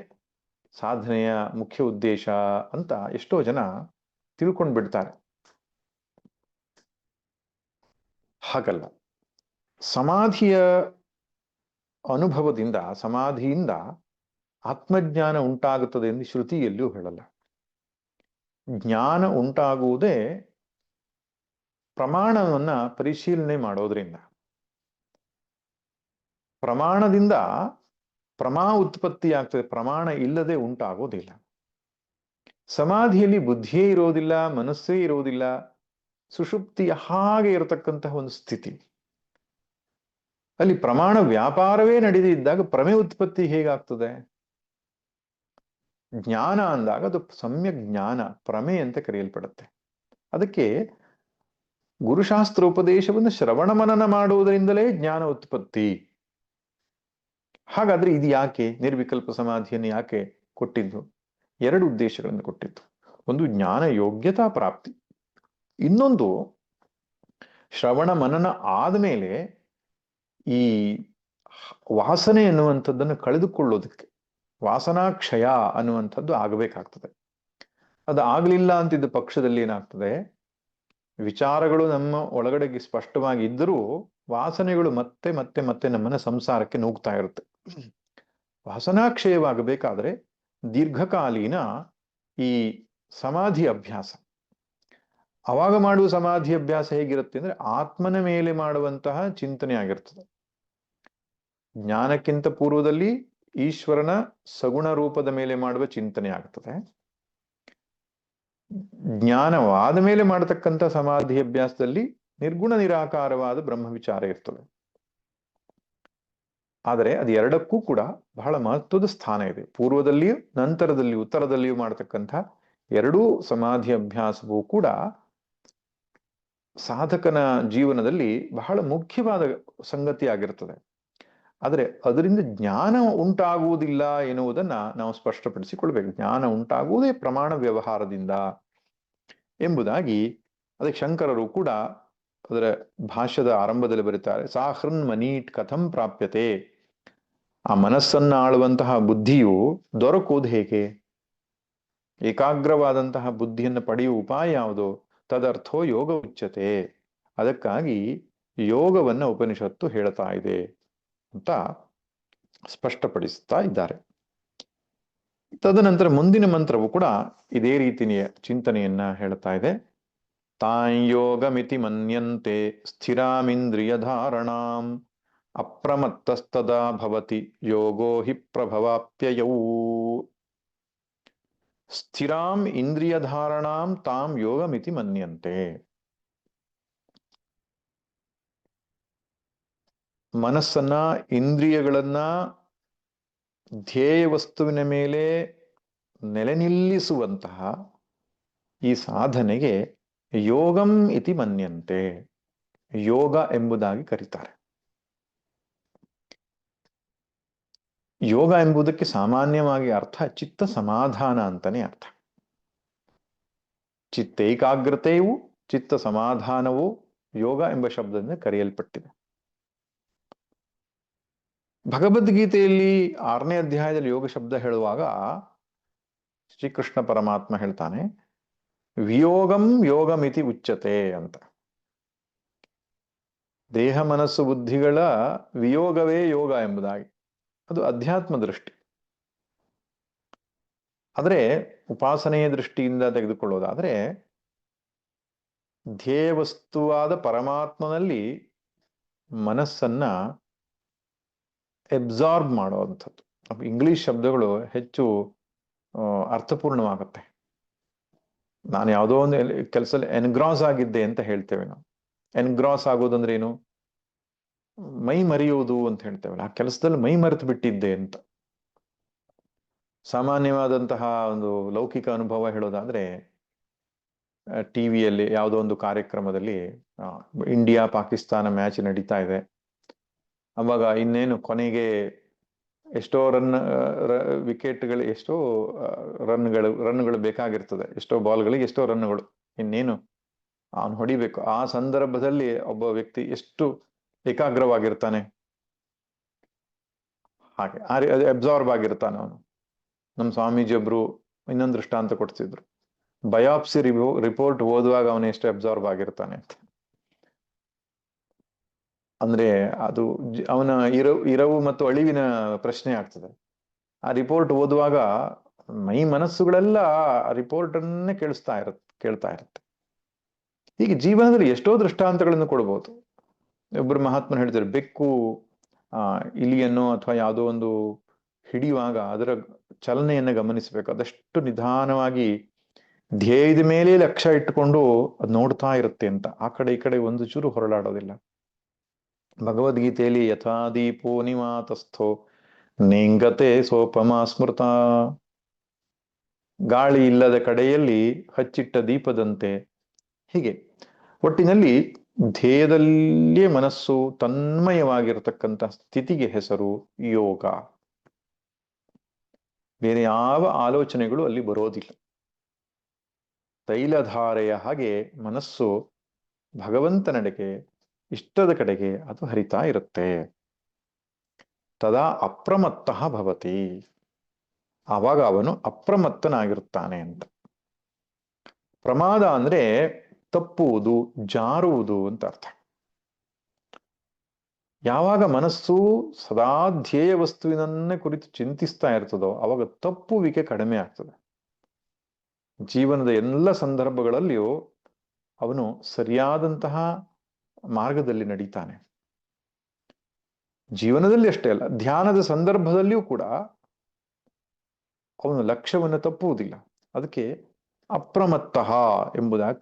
ಸಾಧನೆಯ ಮುಖ್ಯ ಉದ್ದೇಶ ಅಂತ ಎಷ್ಟೋ ಜನ ತಿಳ್ಕೊಂಡು ಬಿಡ್ತಾರೆ. ಹಾಗಲ್ಲ. ಸಮಾಧಿಯ ಅನುಭವದಿಂದ, ಸಮಾಧಿಯಿಂದ ಆತ್ಮಜ್ಞಾನ ಉಂಟಾಗುತ್ತದೆ ಎಂದು ಶ್ರುತಿಯಲ್ಲಿಯೂ ಹೇಳಲ್ಲ. ಜ್ಞಾನ ಉಂಟಾಗುವುದೇ ಪ್ರಮಾಣವನ್ನ ಪರಿಶೀಲನೆ ಮಾಡೋದ್ರಿಂದ. ಪ್ರಮಾಣದಿಂದ ಪ್ರಮಾ ಉತ್ಪತ್ತಿ ಆಗ್ತದೆ, ಪ್ರಮಾಣ ಇಲ್ಲದೆ ಉಂಟಾಗೋದಿಲ್ಲ. ಸಮಾಧಿಯಲ್ಲಿ ಬುದ್ಧಿಯೇ ಇರೋದಿಲ್ಲ, ಮನಸ್ಸೇ ಇರೋದಿಲ್ಲ, ಸುಷುಪ್ತಿಯ ಹಾಗೆ ಇರತಕ್ಕಂತಹ ಒಂದು ಸ್ಥಿತಿ. ಅಲ್ಲಿ ಪ್ರಮಾಣ ವ್ಯಾಪಾರವೇ ನಡೆದಿದ್ದಾಗ ಪ್ರಮೇ ಉತ್ಪತ್ತಿ ಹೇಗಾಗ್ತದೆ? ಜ್ಞಾನ ಅಂದಾಗ ಅದು ಸಮ್ಯಕ್ ಜ್ಞಾನ, ಪ್ರಮೇ ಅಂತ ಕರೆಯಲ್ಪಡುತ್ತೆ. ಅದಕ್ಕೆ ಗುರುಶಾಸ್ತ್ರ ಉಪದೇಶವನ್ನು ಶ್ರವಣ ಮನನ ಮಾಡುವುದರಿಂದಲೇ ಜ್ಞಾನ ಉತ್ಪತ್ತಿ. ಹಾಗಾದ್ರೆ ಇದು ಯಾಕೆ ನಿರ್ವಿಕಲ್ಪ ಸಮಾಧಿಯನ್ನು ಯಾಕೆ ಕೊಟ್ಟಿದ್ದು? 2 ಉದ್ದೇಶಗಳನ್ನು ಕೊಟ್ಟಿದ್ದು. ಒಂದು ಜ್ಞಾನ ಯೋಗ್ಯತಾ ಪ್ರಾಪ್ತಿ, ಇನ್ನೊಂದು ಶ್ರವಣ ಮನನ ಆದ್ಮೇಲೆ ಈ ವಾಸನೆ ಅನ್ನುವಂಥದ್ದನ್ನು ಕಳೆದುಕೊಳ್ಳೋದಕ್ಕೆ, ವಾಸನಾಕ್ಷಯ ಅನ್ನುವಂಥದ್ದು ಆಗಬೇಕಾಗ್ತದೆ. ಅದು ಆಗ್ಲಿಲ್ಲ ಅಂತಿದ್ದ ಪಕ್ಷದಲ್ಲಿ ಏನಾಗ್ತದೆ, ವಿಚಾರಗಳು ನಮ್ಮ ಒಳಗಡೆಗೆ ಸ್ಪಷ್ಟವಾಗಿ ಇದ್ದರೂ ವಾಸನೆಗಳು ಮತ್ತೆ ಮತ್ತೆ ಮತ್ತೆ ನಮ್ಮನ್ನ ಸಂಸಾರಕ್ಕೆ ನೂಗ್ತಾ ಇರುತ್ತೆ. ವಾಸನಾಕ್ಷಯವಾಗಬೇಕಾದ್ರೆ ದೀರ್ಘಕಾಲೀನ ಈ ಸಮಾಧಿ ಅಭ್ಯಾಸ. ಅವಾಗ ಮಾಡುವ ಸಮಾಧಿ ಅಭ್ಯಾಸ ಹೇಗಿರುತ್ತೆ ಅಂದ್ರೆ ಆತ್ಮನ ಮೇಲೆ ಮಾಡುವಂತಹ ಚಿಂತನೆ ಆಗಿರ್ತದೆ. ಜ್ಞಾನಕ್ಕಿಂತ ಪೂರ್ವದಲ್ಲಿ ಈಶ್ವರನ ಸಗುಣ ರೂಪದ ಮೇಲೆ ಮಾಡುವ ಚಿಂತನೆ ಆಗ್ತದೆ. ಜ್ಞಾನವಾದ ಮೇಲೆ ಮಾಡತಕ್ಕಂಥ ಸಮಾಧಿ ಅಭ್ಯಾಸದಲ್ಲಿ ನಿರ್ಗುಣ ನಿರಾಕಾರವಾದ ಬ್ರಹ್ಮ ವಿಚಾರ ಇರ್ತದೆ. ಆದರೆ ಅದು ಎರಡಕ್ಕೂ ಕೂಡ ಬಹಳ ಮಹತ್ವದ ಸ್ಥಾನ ಇದೆ. ಪೂರ್ವದಲ್ಲಿಯೂ ನಂತರದಲ್ಲಿಯೂ ಉತ್ತರದಲ್ಲಿಯೂ ಮಾಡತಕ್ಕಂಥ ಎರಡೂ ಸಮಾಧಿ ಅಭ್ಯಾಸವೂ ಕೂಡ ಸಾಧಕನ ಜೀವನದಲ್ಲಿ ಬಹಳ ಮುಖ್ಯವಾದ ಸಂಗತಿ ಆಗಿರ್ತದೆ. ಆದರೆ ಅದರಿಂದ ಜ್ಞಾನ ಉಂಟಾಗುವುದಿಲ್ಲ ಎನ್ನುವುದನ್ನ ನಾವು ಸ್ಪಷ್ಟಪಡಿಸಿಕೊಳ್ಬೇಕು. ಜ್ಞಾನ ಉಂಟಾಗುವುದೇ ಪ್ರಮಾಣ ವ್ಯವಹಾರದಿಂದ ಎಂಬುದಾಗಿ ಅದಕ್ಕೆ ಶಂಕರರು ಕೂಡ ಅದರ ಭಾಷ್ಯದ ಆರಂಭದಲ್ಲಿ ಬರುತ್ತಾರೆ. ಸಾಹೃನ್ ಮನೀಟ್ ಕಥಂ ಪ್ರಾಪ್ಯತೆ. ಆ ಮನಸ್ಸನ್ನ ಆಳುವಂತಹ ಬುದ್ಧಿಯು ದೊರಕುವುದು ಹೇಗೆ? ಏಕಾಗ್ರವಾದಂತಹ ಬುದ್ಧಿಯನ್ನು ಪಡೆಯುವ ಉಪಾಯ ಯಾವುದು? ತದರ್ಥೋ ಯೋಗ ಉಚ್ಯತೆ. ಅದಕ್ಕಾಗಿ ಯೋಗವನ್ನ ಉಪನಿಷತ್ತು ಹೇಳ್ತಾ ಇದೆ ಅಂತ ಸ್ಪಷ್ಟಪಡಿಸ್ತಾ ಇದ್ದಾರೆ. ತದನಂತರ ಮುಂದಿನ ಮಂತ್ರವು ಕೂಡ ಇದೇ ರೀತಿಯ ಚಿಂತನೆಯನ್ನ ಹೇಳ್ತಾ ಇದೆ. ತಾಂಯೋಗಮಿತಿ ಮನ್ಯಂತೆ ಸ್ಥಿರಾಮಿಂದ್ರಿಯ ಧಾರಣಾಂ ಅಪ್ರಮತ್ತಸ್ತದಾ ಭವತಿ ಯೋಗೋ ಹಿ ಪ್ರಭವಾಪ್ಯಯೌ. ಸ್ಥಿರಾಂ ಇಂದ್ರಿಯ ಧಾರಣಾಂ ತಾಂ ಯೋಗಮಿತಿ ಮನ್ಯಂತೆ. ಮನಸ್ಸನ್ನ, ಇಂದ್ರಿಯಗಳನ್ನ ಧ್ಯೇಯ ವಸ್ತುವಿನ ಮೇಲೆ ನೆಲೆ ನಿಲ್ಲಿಸುವಂತಹ ಈ ಸಾಧನೆಗೆ ಯೋಗಂ ಇತಿ ಮನ್ಯಂತೆ, ಯೋಗ ಎಂಬುದಾಗಿ ಕರೀತಾರೆ. ಯೋಗ ಎಂಬುದಕ್ಕೆ ಸಾಮಾನ್ಯವಾಗಿ ಅರ್ಥ ಚಿತ್ತ ಸಮಾಧಾನ ಅಂತಾನೆ ಅರ್ಥ. ಚಿತ್ತೈಕಾಗ್ರತೆಯು ಚಿತ್ತ ಸಮಾಧಾನವು ಯೋಗ ಎಂಬ ಶಬ್ದದಿಂದ ಕರೆಯಲ್ಪಟ್ಟಿದೆ. ಭಗವದ್ಗೀತೆಯಲ್ಲಿ 6ನೇ ಅಧ್ಯಾಯದಲ್ಲಿ ಯೋಗ ಶಬ್ದ ಹೇಳುವಾಗ ಶ್ರೀಕೃಷ್ಣ ಪರಮಾತ್ಮ ಹೇಳ್ತಾನೆ, ವಿಯೋಗಂ ಯೋಗಮಿತಿ ಉಚ್ಯತೆ ಅಂತ. ದೇಹ ಮನಸ್ಸು ಬುದ್ಧಿಗಳ ವಿಯೋಗವೇ ಯೋಗ ಎಂಬುದಾಗಿ. ಅದು ಅಧ್ಯಾತ್ಮ ದೃಷ್ಟಿ. ಆದರೆ ಉಪಾಸನೆಯ ದೃಷ್ಟಿಯಿಂದ ತೆಗೆದುಕೊಳ್ಳೋದಾದ್ರೆ ಧ್ಯೇಯ ವಸ್ತುವಾದ ಪರಮಾತ್ಮನಲ್ಲಿ ಮನಸ್ಸನ್ನ ಎಬ್ಸಾರ್ಬ್ ಮಾಡುವಂಥದ್ದು. ಇಂಗ್ಲಿಷ್ ಶಬ್ದಗಳು ಹೆಚ್ಚು ಅರ್ಥಪೂರ್ಣವಾಗುತ್ತೆ. ನಾನು ಯಾವುದೋ ಒಂದು ಕೆಲಸದಲ್ಲಿ ಎನ್ಗ್ರಾಸ್ ಆಗಿದ್ದೆ ಅಂತ ಹೇಳ್ತೇವೆ ನಾವು. ಎನ್ಗ್ರಾಸ್ ಆಗೋದಂದ್ರೆ ಏನು? ಮೈ ಮರೆಯುವುದು ಅಂತ ಹೇಳ್ತೇವಲ್ಲ, ಆ ಕೆಲಸದಲ್ಲಿ ಮೈ ಮರೆತು ಬಿಟ್ಟಿದ್ದೆ ಅಂತ. ಸಾಮಾನ್ಯವಾದಂತಹ ಒಂದು ಲೌಕಿಕ ಅನುಭವ ಹೇಳೋದಾದ್ರೆ, ಟಿವಿಯಲ್ಲಿ ಯಾವುದೋ ಒಂದು ಕಾರ್ಯಕ್ರಮದಲ್ಲಿ ಇಂಡಿಯಾ ಪಾಕಿಸ್ತಾನ ಮ್ಯಾಚ್ ನಡೀತಾ ಇದೆ. ಅವಾಗ ಇನ್ನೇನು ಕೊನೆಗೆ ಎಷ್ಟೋ ವಿಕೆಟ್ಗಳು, ಎಷ್ಟೋ ರನ್ಗಳು ಬೇಕಾಗಿರ್ತದೆ. ಎಷ್ಟೋ ಬಾಲ್ಗಳಿಗೆ ಎಷ್ಟೋ ರನ್ಗಳು, ಇನ್ನೇನು ಅವನು ಹೊಡಿಬೇಕು. ಆ ಸಂದರ್ಭದಲ್ಲಿ ಒಬ್ಬ ವ್ಯಕ್ತಿ ಎಷ್ಟು ಏಕಾಗ್ರವಾಗಿರ್ತಾನೆ, ಹಾಗೆ ಅಬ್ಸಾರ್ಬ್ ಆಗಿರ್ತಾನೆ ಅವನು. ನಮ್ಮ ಸ್ವಾಮೀಜಿಯೊಬ್ರು ಇನ್ನೊಂದು ದೃಷ್ಟಾಂತ ಕೊಡ್ತಿದ್ರು. ಬಯಾಪ್ಸಿ ರಿಪೋರ್ಟ್ ಓದುವಾಗ ಅವನು ಎಷ್ಟು ಅಬ್ಸಾರ್ಬ್ ಆಗಿರ್ತಾನೆ ಅಂತ. ಅಂದ್ರೆ ಅದು ಅವನ ಇರವು ಮತ್ತು ಅಳಿವಿನ ಪ್ರಶ್ನೆ ಆಗ್ತದೆ. ಆ ರಿಪೋರ್ಟ್ ಓದುವಾಗ ಮೈ ಮನಸ್ಸುಗಳೆಲ್ಲ ಆ ರಿಪೋರ್ಟ್ ಅನ್ನೇ ಕೇಳ್ತಾ ಇರುತ್ತೆ. ಹೀಗೆ ಜೀವನದಲ್ಲಿ ಎಷ್ಟೋ ದೃಷ್ಟಾಂತಗಳನ್ನು ಕೊಡ್ಬೋದು. ಒಬ್ಬರು ಮಹಾತ್ಮರು ಹೇಳ್ತಾರೆ, ಬೆಕ್ಕು ಇಲಿಯನ್ನು ಅಥವಾ ಯಾವುದೋ ಒಂದು ಹಿಡಿಯುವಾಗ ಅದರ ಚಲನೆಯನ್ನು ಗಮನಿಸಬೇಕು. ಅದಷ್ಟು ನಿಧಾನವಾಗಿ ಧ್ಯೇಯದ ಮೇಲೆ ಲಕ್ಷ್ಯ ಇಟ್ಟುಕೊಂಡು ಅದು ನೋಡ್ತಾ ಇರುತ್ತೆ ಅಂತ. ಆ ಕಡೆ ಈ ಕಡೆ ಒಂದು ಚೂರು ಹೊರಳಾಡೋದಿಲ್ಲ. ಭಗವದ್ಗೀತೆಯಲ್ಲಿ ಯಥಾ ದೀಪೋ ನಿವಾತಸ್ಥೋ ನೇಂಗತೆ ಸೋಪಮಾ ಸ್ಮೃತ. ಗಾಳಿ ಇಲ್ಲದ ಕಡೆಯಲ್ಲಿ ಹಚ್ಚಿಟ್ಟ ದೀಪದಂತೆ. ಹೀಗೆ ಒಟ್ಟಿನಲ್ಲಿ ಧ್ಯೇಯದಲ್ಲಿಯೇ ಮನಸ್ಸು ತನ್ಮಯವಾಗಿರತಕ್ಕಂಥ ಸ್ಥಿತಿಗೆ ಹೆಸರು ಯೋಗ. ಬೇರೆ ಯಾವ ಆಲೋಚನೆಗಳು ಅಲ್ಲಿ ಬರೋದಿಲ್ಲ. ತೈಲಧಾರೆಯ ಹಾಗೆ ಮನಸ್ಸು ಭಗವಂತನೆಡೆಗೆ, ಇಷ್ಟದ ಕಡೆಗೆ ಅದು ಹರಿತಾ ಇರುತ್ತೆ. ತದಾ ಅಪ್ರಮತ್ತಃ ಭವತಿ. ಆವಾಗ ಅವನು ಅಪ್ರಮತ್ತನಾಗಿರುತ್ತಾನೆ ಅಂತ. ಪ್ರಮಾದ ಅಂದ್ರೆ ತಪ್ಪುವುದು, ಜಾರುವುದು ಅಂತ ಅರ್ಥ. ಯಾವಾಗ ಮನಸ್ಸು ಸದಾ ಧ್ಯೇಯ ವಸ್ತುವಿನನ್ನೇ ಕುರಿತು ಚಿಂತಿಸ್ತಾ ಇರ್ತದೋ ಅವಾಗ ತಪ್ಪುವಿಕೆ ಕಡಿಮೆ ಆಗ್ತದೆ. ಜೀವನದ ಎಲ್ಲ ಸಂದರ್ಭಗಳಲ್ಲಿಯೂ ಅವನು ಸರಿಯಾದಂತಹ ಮಾರ್ಗದಲ್ಲಿ ನಡೀತಾನೆ. ಜೀವನದಲ್ಲಿ ಅಷ್ಟೇ ಅಲ್ಲ, ಧ್ಯಾನದ ಸಂದರ್ಭದಲ್ಲಿಯೂ ಕೂಡ ಅವನು ಲಕ್ಷ್ಯವನ್ನು ತಪ್ಪುವುದಿಲ್ಲ. ಅದಕ್ಕೆ ಅಪ್ರಮತ್ತಃ ಎಂಬುದಾಗಿ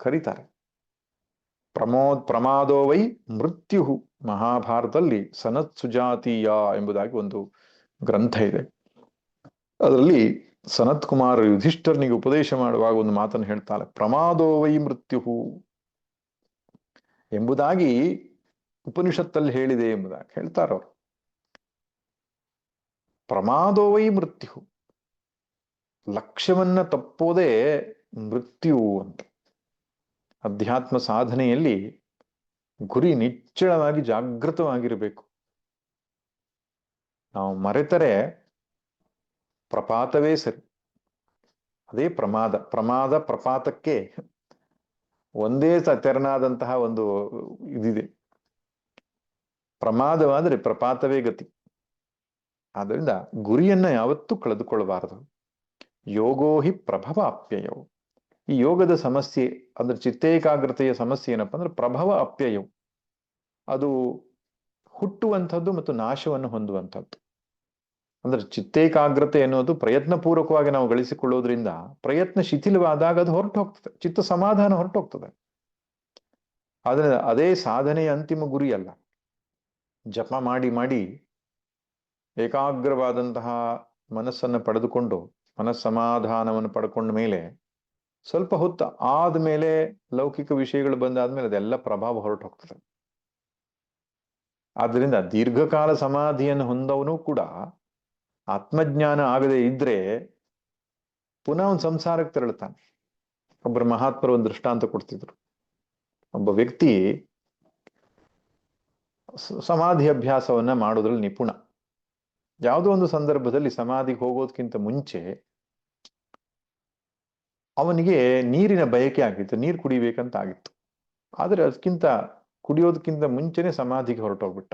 ಕರೀತಾರೆ. ಪ್ರಮಾದೋ ವೈ ಮೃತ್ಯು. ಮಹಾಭಾರತದಲ್ಲಿ ಸನತ್ ಸುಜಾತೀಯ ಎಂಬುದಾಗಿ ಒಂದು ಗ್ರಂಥ ಇದೆ. ಅದರಲ್ಲಿ ಸನತ್ ಕುಮಾರ್ ಯುಧಿಷ್ಠರ್ನಿಗೆ ಉಪದೇಶ ಮಾಡುವಾಗ ಒಂದು ಮಾತನ್ನು ಹೇಳ್ತಾರೆ, ಪ್ರಮಾದೋ ವೈ ಮೃತ್ಯು ಎಂಬುದಾಗಿ ಉಪನಿಷತ್ತಲ್ಲಿ ಹೇಳಿದೆ ಎಂಬುದಾಗಿ ಹೇಳ್ತಾರವ್ರು. ಪ್ರಮಾದೋ ವೈ ಮೃತ್ಯು, ಲಕ್ಷ್ಯವನ್ನ ತಪ್ಪೋದೇ ಮೃತ್ಯು ಅಂತ. ಅಧ್ಯಾತ್ಮ ಸಾಧನೆಯಲ್ಲಿ ಗುರಿ ನಿಚ್ಚಳವಾಗಿ ಜಾಗೃತವಾಗಿರಬೇಕು. ನಾವು ಮರೆತರೆ ಪ್ರಪಾತವೇ ಸರಿ. ಅದೇ ಪ್ರಮಾದ ಪ್ರಪಾತಕ್ಕೆ ಒಂದೇ ತೆರನಾದಂತಹ ಒಂದು ಇದಿದೆ. ಪ್ರಮಾದವಾದರೆ ಪ್ರಪಾತವೇ ಗತಿ. ಆದ್ದರಿಂದ ಗುರಿಯನ್ನ ಯಾವತ್ತೂ ಕಳೆದುಕೊಳ್ಳಬಾರದು. ಯೋಗೋ ಹಿ ಪ್ರಭವ ಅಪ್ಯಯವು. ಈ ಯೋಗದ ಸಮಸ್ಯೆ ಅಂದ್ರೆ ಚಿತ್ತೇಕಾಗ್ರತೆಯ ಸಮಸ್ಯೆ ಏನಪ್ಪಾ ಅಂದ್ರೆ ಪ್ರಭವ ಅಪ್ಯಯವು. ಅದು ಹುಟ್ಟುವಂಥದ್ದು ಮತ್ತು ನಾಶವನ್ನು ಹೊಂದುವಂಥದ್ದು. ಅಂದ್ರೆ ಚಿತ್ತೇಕಾಗ್ರತೆ ಎನ್ನುವುದು ಪ್ರಯತ್ನ ಪೂರ್ವಕವಾಗಿ ನಾವು ಗಳಿಸಿಕೊಳ್ಳೋದ್ರಿಂದ ಪ್ರಯತ್ನ ಶಿಥಿಲವಾದಾಗ ಅದು ಹೊರಟು ಹೋಗ್ತದೆ, ಚಿತ್ತ ಸಮಾಧಾನ ಹೊರಟು ಹೋಗ್ತದೆ. ಆದ್ರೆ ಅದೇ ಸಾಧನೆಯ ಅಂತಿಮ ಗುರಿ ಅಲ್ಲ. ಜಪ ಮಾಡಿ ಮಾಡಿ ಏಕಾಗ್ರವಾದಂತಹ ಮನಸ್ಸನ್ನು ಪಡೆದುಕೊಂಡು ಮನಸ್ಸಮಾಧಾನವನ್ನು ಪಡ್ಕೊಂಡ ಮೇಲೆ ಸ್ವಲ್ಪ ಹೊತ್ತು ಆದ್ಮೇಲೆ ಲೌಕಿಕ ವಿಷಯಗಳು ಬಂದಾದ್ಮೇಲೆ ಅದೆಲ್ಲ ಪ್ರಭಾವ ಹೊರಟು ಹೋಗ್ತದೆ. ಆದ್ರಿಂದ ದೀರ್ಘಕಾಲ ಸಮಾಧಿಯನ್ನು ಹೊಂದವನು ಕೂಡ ಆತ್ಮಜ್ಞಾನ ಆಗದೆ ಇದ್ರೆ ಪುನಃ ಒಂದು ಸಂಸಾರಕ್ಕೆ ತೆರಳುತ್ತಾನೆ. ಒಬ್ಬರು ಮಹಾತ್ಮರು ಒಂದು ದೃಷ್ಟಾಂತ ಕೊಡ್ತಿದ್ರು. ಒಬ್ಬ ವ್ಯಕ್ತಿ ಸಮಾಧಿ ಅಭ್ಯಾಸವನ್ನ ಮಾಡೋದ್ರಲ್ಲಿ ನಿಪುಣ. ಯಾವುದೋ ಒಂದು ಸಂದರ್ಭದಲ್ಲಿ ಸಮಾಧಿಗೆ ಹೋಗೋದಕ್ಕಿಂತ ಮುಂಚೆ ಅವನಿಗೆ ನೀರಿನ ಬಯಕೆ ಆಗಿತ್ತು, ನೀರು ಕುಡಿಬೇಕಂತ ಆಗಿತ್ತು. ಆದ್ರೆ ಅದಕ್ಕಿಂತ ಕುಡಿಯೋದಕ್ಕಿಂತ ಮುಂಚೆನೆ ಸಮಾಧಿಗೆ ಹೊರಟೋಗ್ಬಿಟ್ಟ.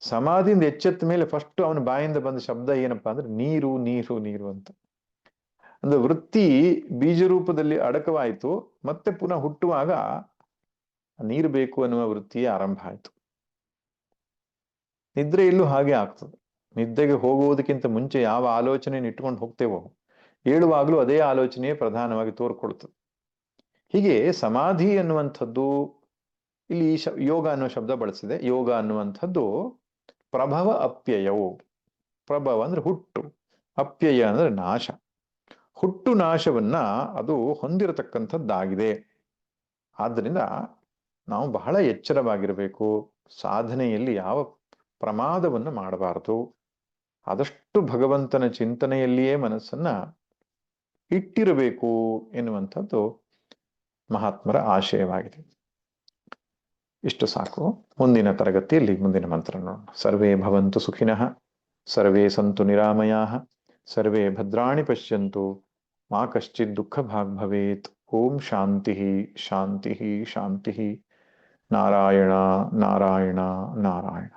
ಸಮಾಧಿಯಿಂದ ಎಚ್ಚೆತ್ತ ಮೇಲೆ ಫಸ್ಟ್ ಅವನ ಬಾಯಿಂದ ಬಂದ ಶಬ್ದ ಏನಪ್ಪಾ ಅಂದ್ರೆ ನೀರು ನೀರು ನೀರು ಅಂತ. ಅಂದ್ರೆ ವೃತ್ತಿ ಬೀಜ ರೂಪದಲ್ಲಿ ಅಡಕವಾಯಿತು, ಮತ್ತೆ ಪುನಃ ಹುಟ್ಟುವಾಗ ನೀರು ಬೇಕು ಅನ್ನುವ ವೃತ್ತಿಯೇ ಆರಂಭ ಆಯಿತು. ನಿದ್ರೆಯಲ್ಲೂ ಹಾಗೆ ಆಗ್ತದೆ. ನಿದ್ದೆಗೆ ಹೋಗುವುದಕ್ಕಿಂತ ಮುಂಚೆ ಯಾವ ಆಲೋಚನೆಯನ್ನು ಇಟ್ಕೊಂಡು ಹೋಗ್ತೇವೋ ಹೇಳುವಾಗಲೂ ಅದೇ ಆಲೋಚನೆಯೇ ಪ್ರಧಾನವಾಗಿ ತೋರ್ಕೊಳ್ತದೆ. ಹೀಗೆ ಸಮಾಧಿ ಅನ್ನುವಂಥದ್ದು ಇಲ್ಲಿ ಯೋಗ ಅನ್ನುವ ಶಬ್ದ ಬಳಸಿದೆ. ಯೋಗ ಅನ್ನುವಂಥದ್ದು ಪ್ರಭವ ಅಪ್ಯಯವು. ಪ್ರಭವ ಅಂದ್ರೆ ಹುಟ್ಟು, ಅಪ್ಯಯ ಅಂದ್ರೆ ನಾಶ. ಹುಟ್ಟು ನಾಶವನ್ನ ಅದು ಹೊಂದಿರತಕ್ಕಂಥದ್ದಾಗಿದೆ. ಆದ್ದರಿಂದ ನಾವು ಬಹಳ ಎಚ್ಚರವಾಗಿರಬೇಕು. ಸಾಧನೆಯಲ್ಲಿ ಯಾವ ಪ್ರಮಾದವನ್ನು ಮಾಡಬಾರದು. ಆದಷ್ಟು ಭಗವಂತನ ಚಿಂತನೆಯಲ್ಲಿಯೇ ಮನಸ್ಸನ್ನ ಇಟ್ಟಿರಬೇಕು ಎನ್ನುವಂಥದ್ದು ಮಹಾತ್ಮರ ಆಶಯವಾಗಿದೆ. ಇಷ್ಟು ಸಾಕು. ಮುಂದಿನ ತರಗತಿಯಲ್ಲಿ ಮುಂದಿನ ಮಂತ್ರ ನೋಡೋಣ. ಸರ್ವೇ ಭವಂತು ಸುಖಿನಃ, ಸರ್ವೇ ಸಂತು ನಿರಾಮಯಾಃ, ಸರ್ವೇ ಭದ್ರಾಣಿ ಪಶ್ಯಂತು, ಮಾ ಕಶ್ಚಿತ್ ದುಃಖ ಭಾಗ್ ಭವೇತ್. ಓಂ ಶಾಂತಿ ಶಾಂತಿ ಶಾಂತಿ. ನಾರಾಯಣ ನಾರಾಯಣ ನಾರಾಯಣ.